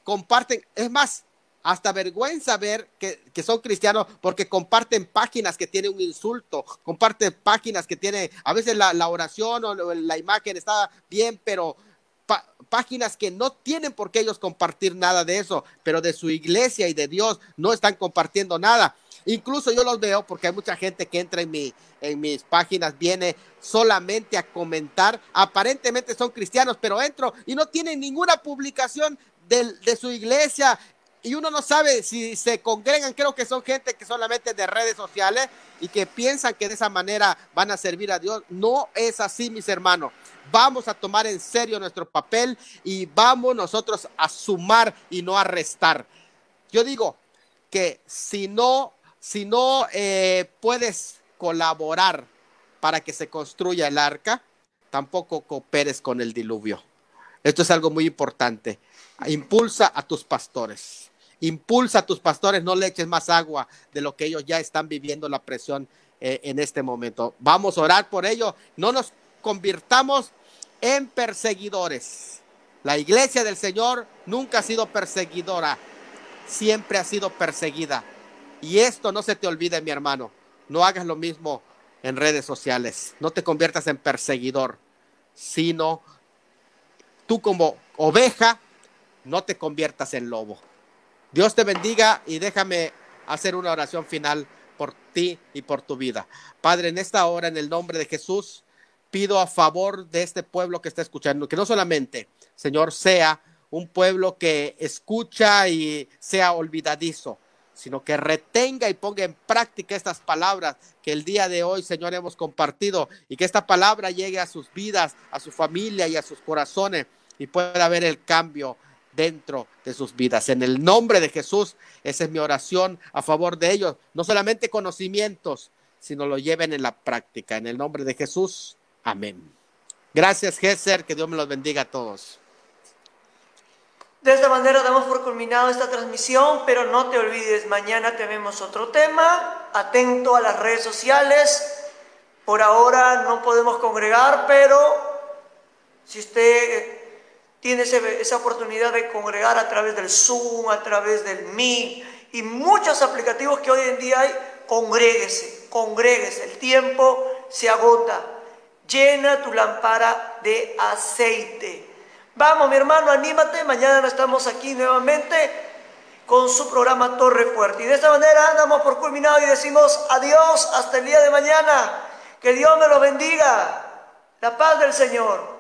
comparten. Es más, hasta vergüenza ver que son cristianos, porque comparten páginas que tienen un insulto, comparten páginas que tienen, a veces la oración o la imagen está bien, pero páginas que no tienen por qué ellos compartir nada de eso, pero de su iglesia y de Dios no están compartiendo nada. Incluso yo los veo, porque hay mucha gente que entra en mis páginas, viene solamente a comentar, aparentemente son cristianos, pero entro y no tienen ninguna publicación de su iglesia, y uno no sabe si se congregan. Creo que son gente que solamente de redes sociales y que piensan que de esa manera van a servir a Dios. No es así, mis hermanos. Vamos a tomar en serio nuestro papel y vamos nosotros a sumar y no a restar. Yo digo que si no puedes colaborar para que se construya el arca, tampoco cooperes con el diluvio. Esto es algo muy importante. Impulsa a tus pastores. Impulsa a tus pastores, no le eches más agua de lo que ellos ya están viviendo la presión en este momento. Vamos a orar por ello. No nos convirtamos en perseguidores. La iglesia del Señor nunca ha sido perseguidora, siempre ha sido perseguida. Y esto no se te olvide, mi hermano. No hagas lo mismo en redes sociales. No te conviertas en perseguidor, sino tú, como oveja, no te conviertas en lobo. Dios te bendiga, y déjame hacer una oración final por ti y por tu vida. Padre, en esta hora, en el nombre de Jesús, pido a favor de este pueblo que está escuchando, que no solamente, Señor, sea un pueblo que escucha y sea olvidadizo, sino que retenga y ponga en práctica estas palabras que el día de hoy, Señor, hemos compartido, y que esta palabra llegue a sus vidas, a su familia y a sus corazones, y pueda haber el cambio dentro de sus vidas. En el nombre de Jesús, esa es mi oración a favor de ellos. No solamente conocimientos, sino lo lleven en la práctica. En el nombre de Jesús, amén. Gracias, Gesser, que Dios me los bendiga a todos. De esta manera damos por culminado esta transmisión, pero no te olvides, mañana tenemos otro tema. Atento a las redes sociales. Por ahora no podemos congregar, pero si usted tiene esa oportunidad de congregar a través del Zoom, a través del Meet y muchos aplicativos que hoy en día hay, congréguese. El tiempo se agota. Llena tu lámpara de aceite. Vamos, mi hermano, anímate. Mañana estamos aquí nuevamente con su programa Torre Fuerte. Y de esta manera damos por culminado y decimos adiós hasta el día de mañana. Que Dios me lo bendiga. La paz del Señor.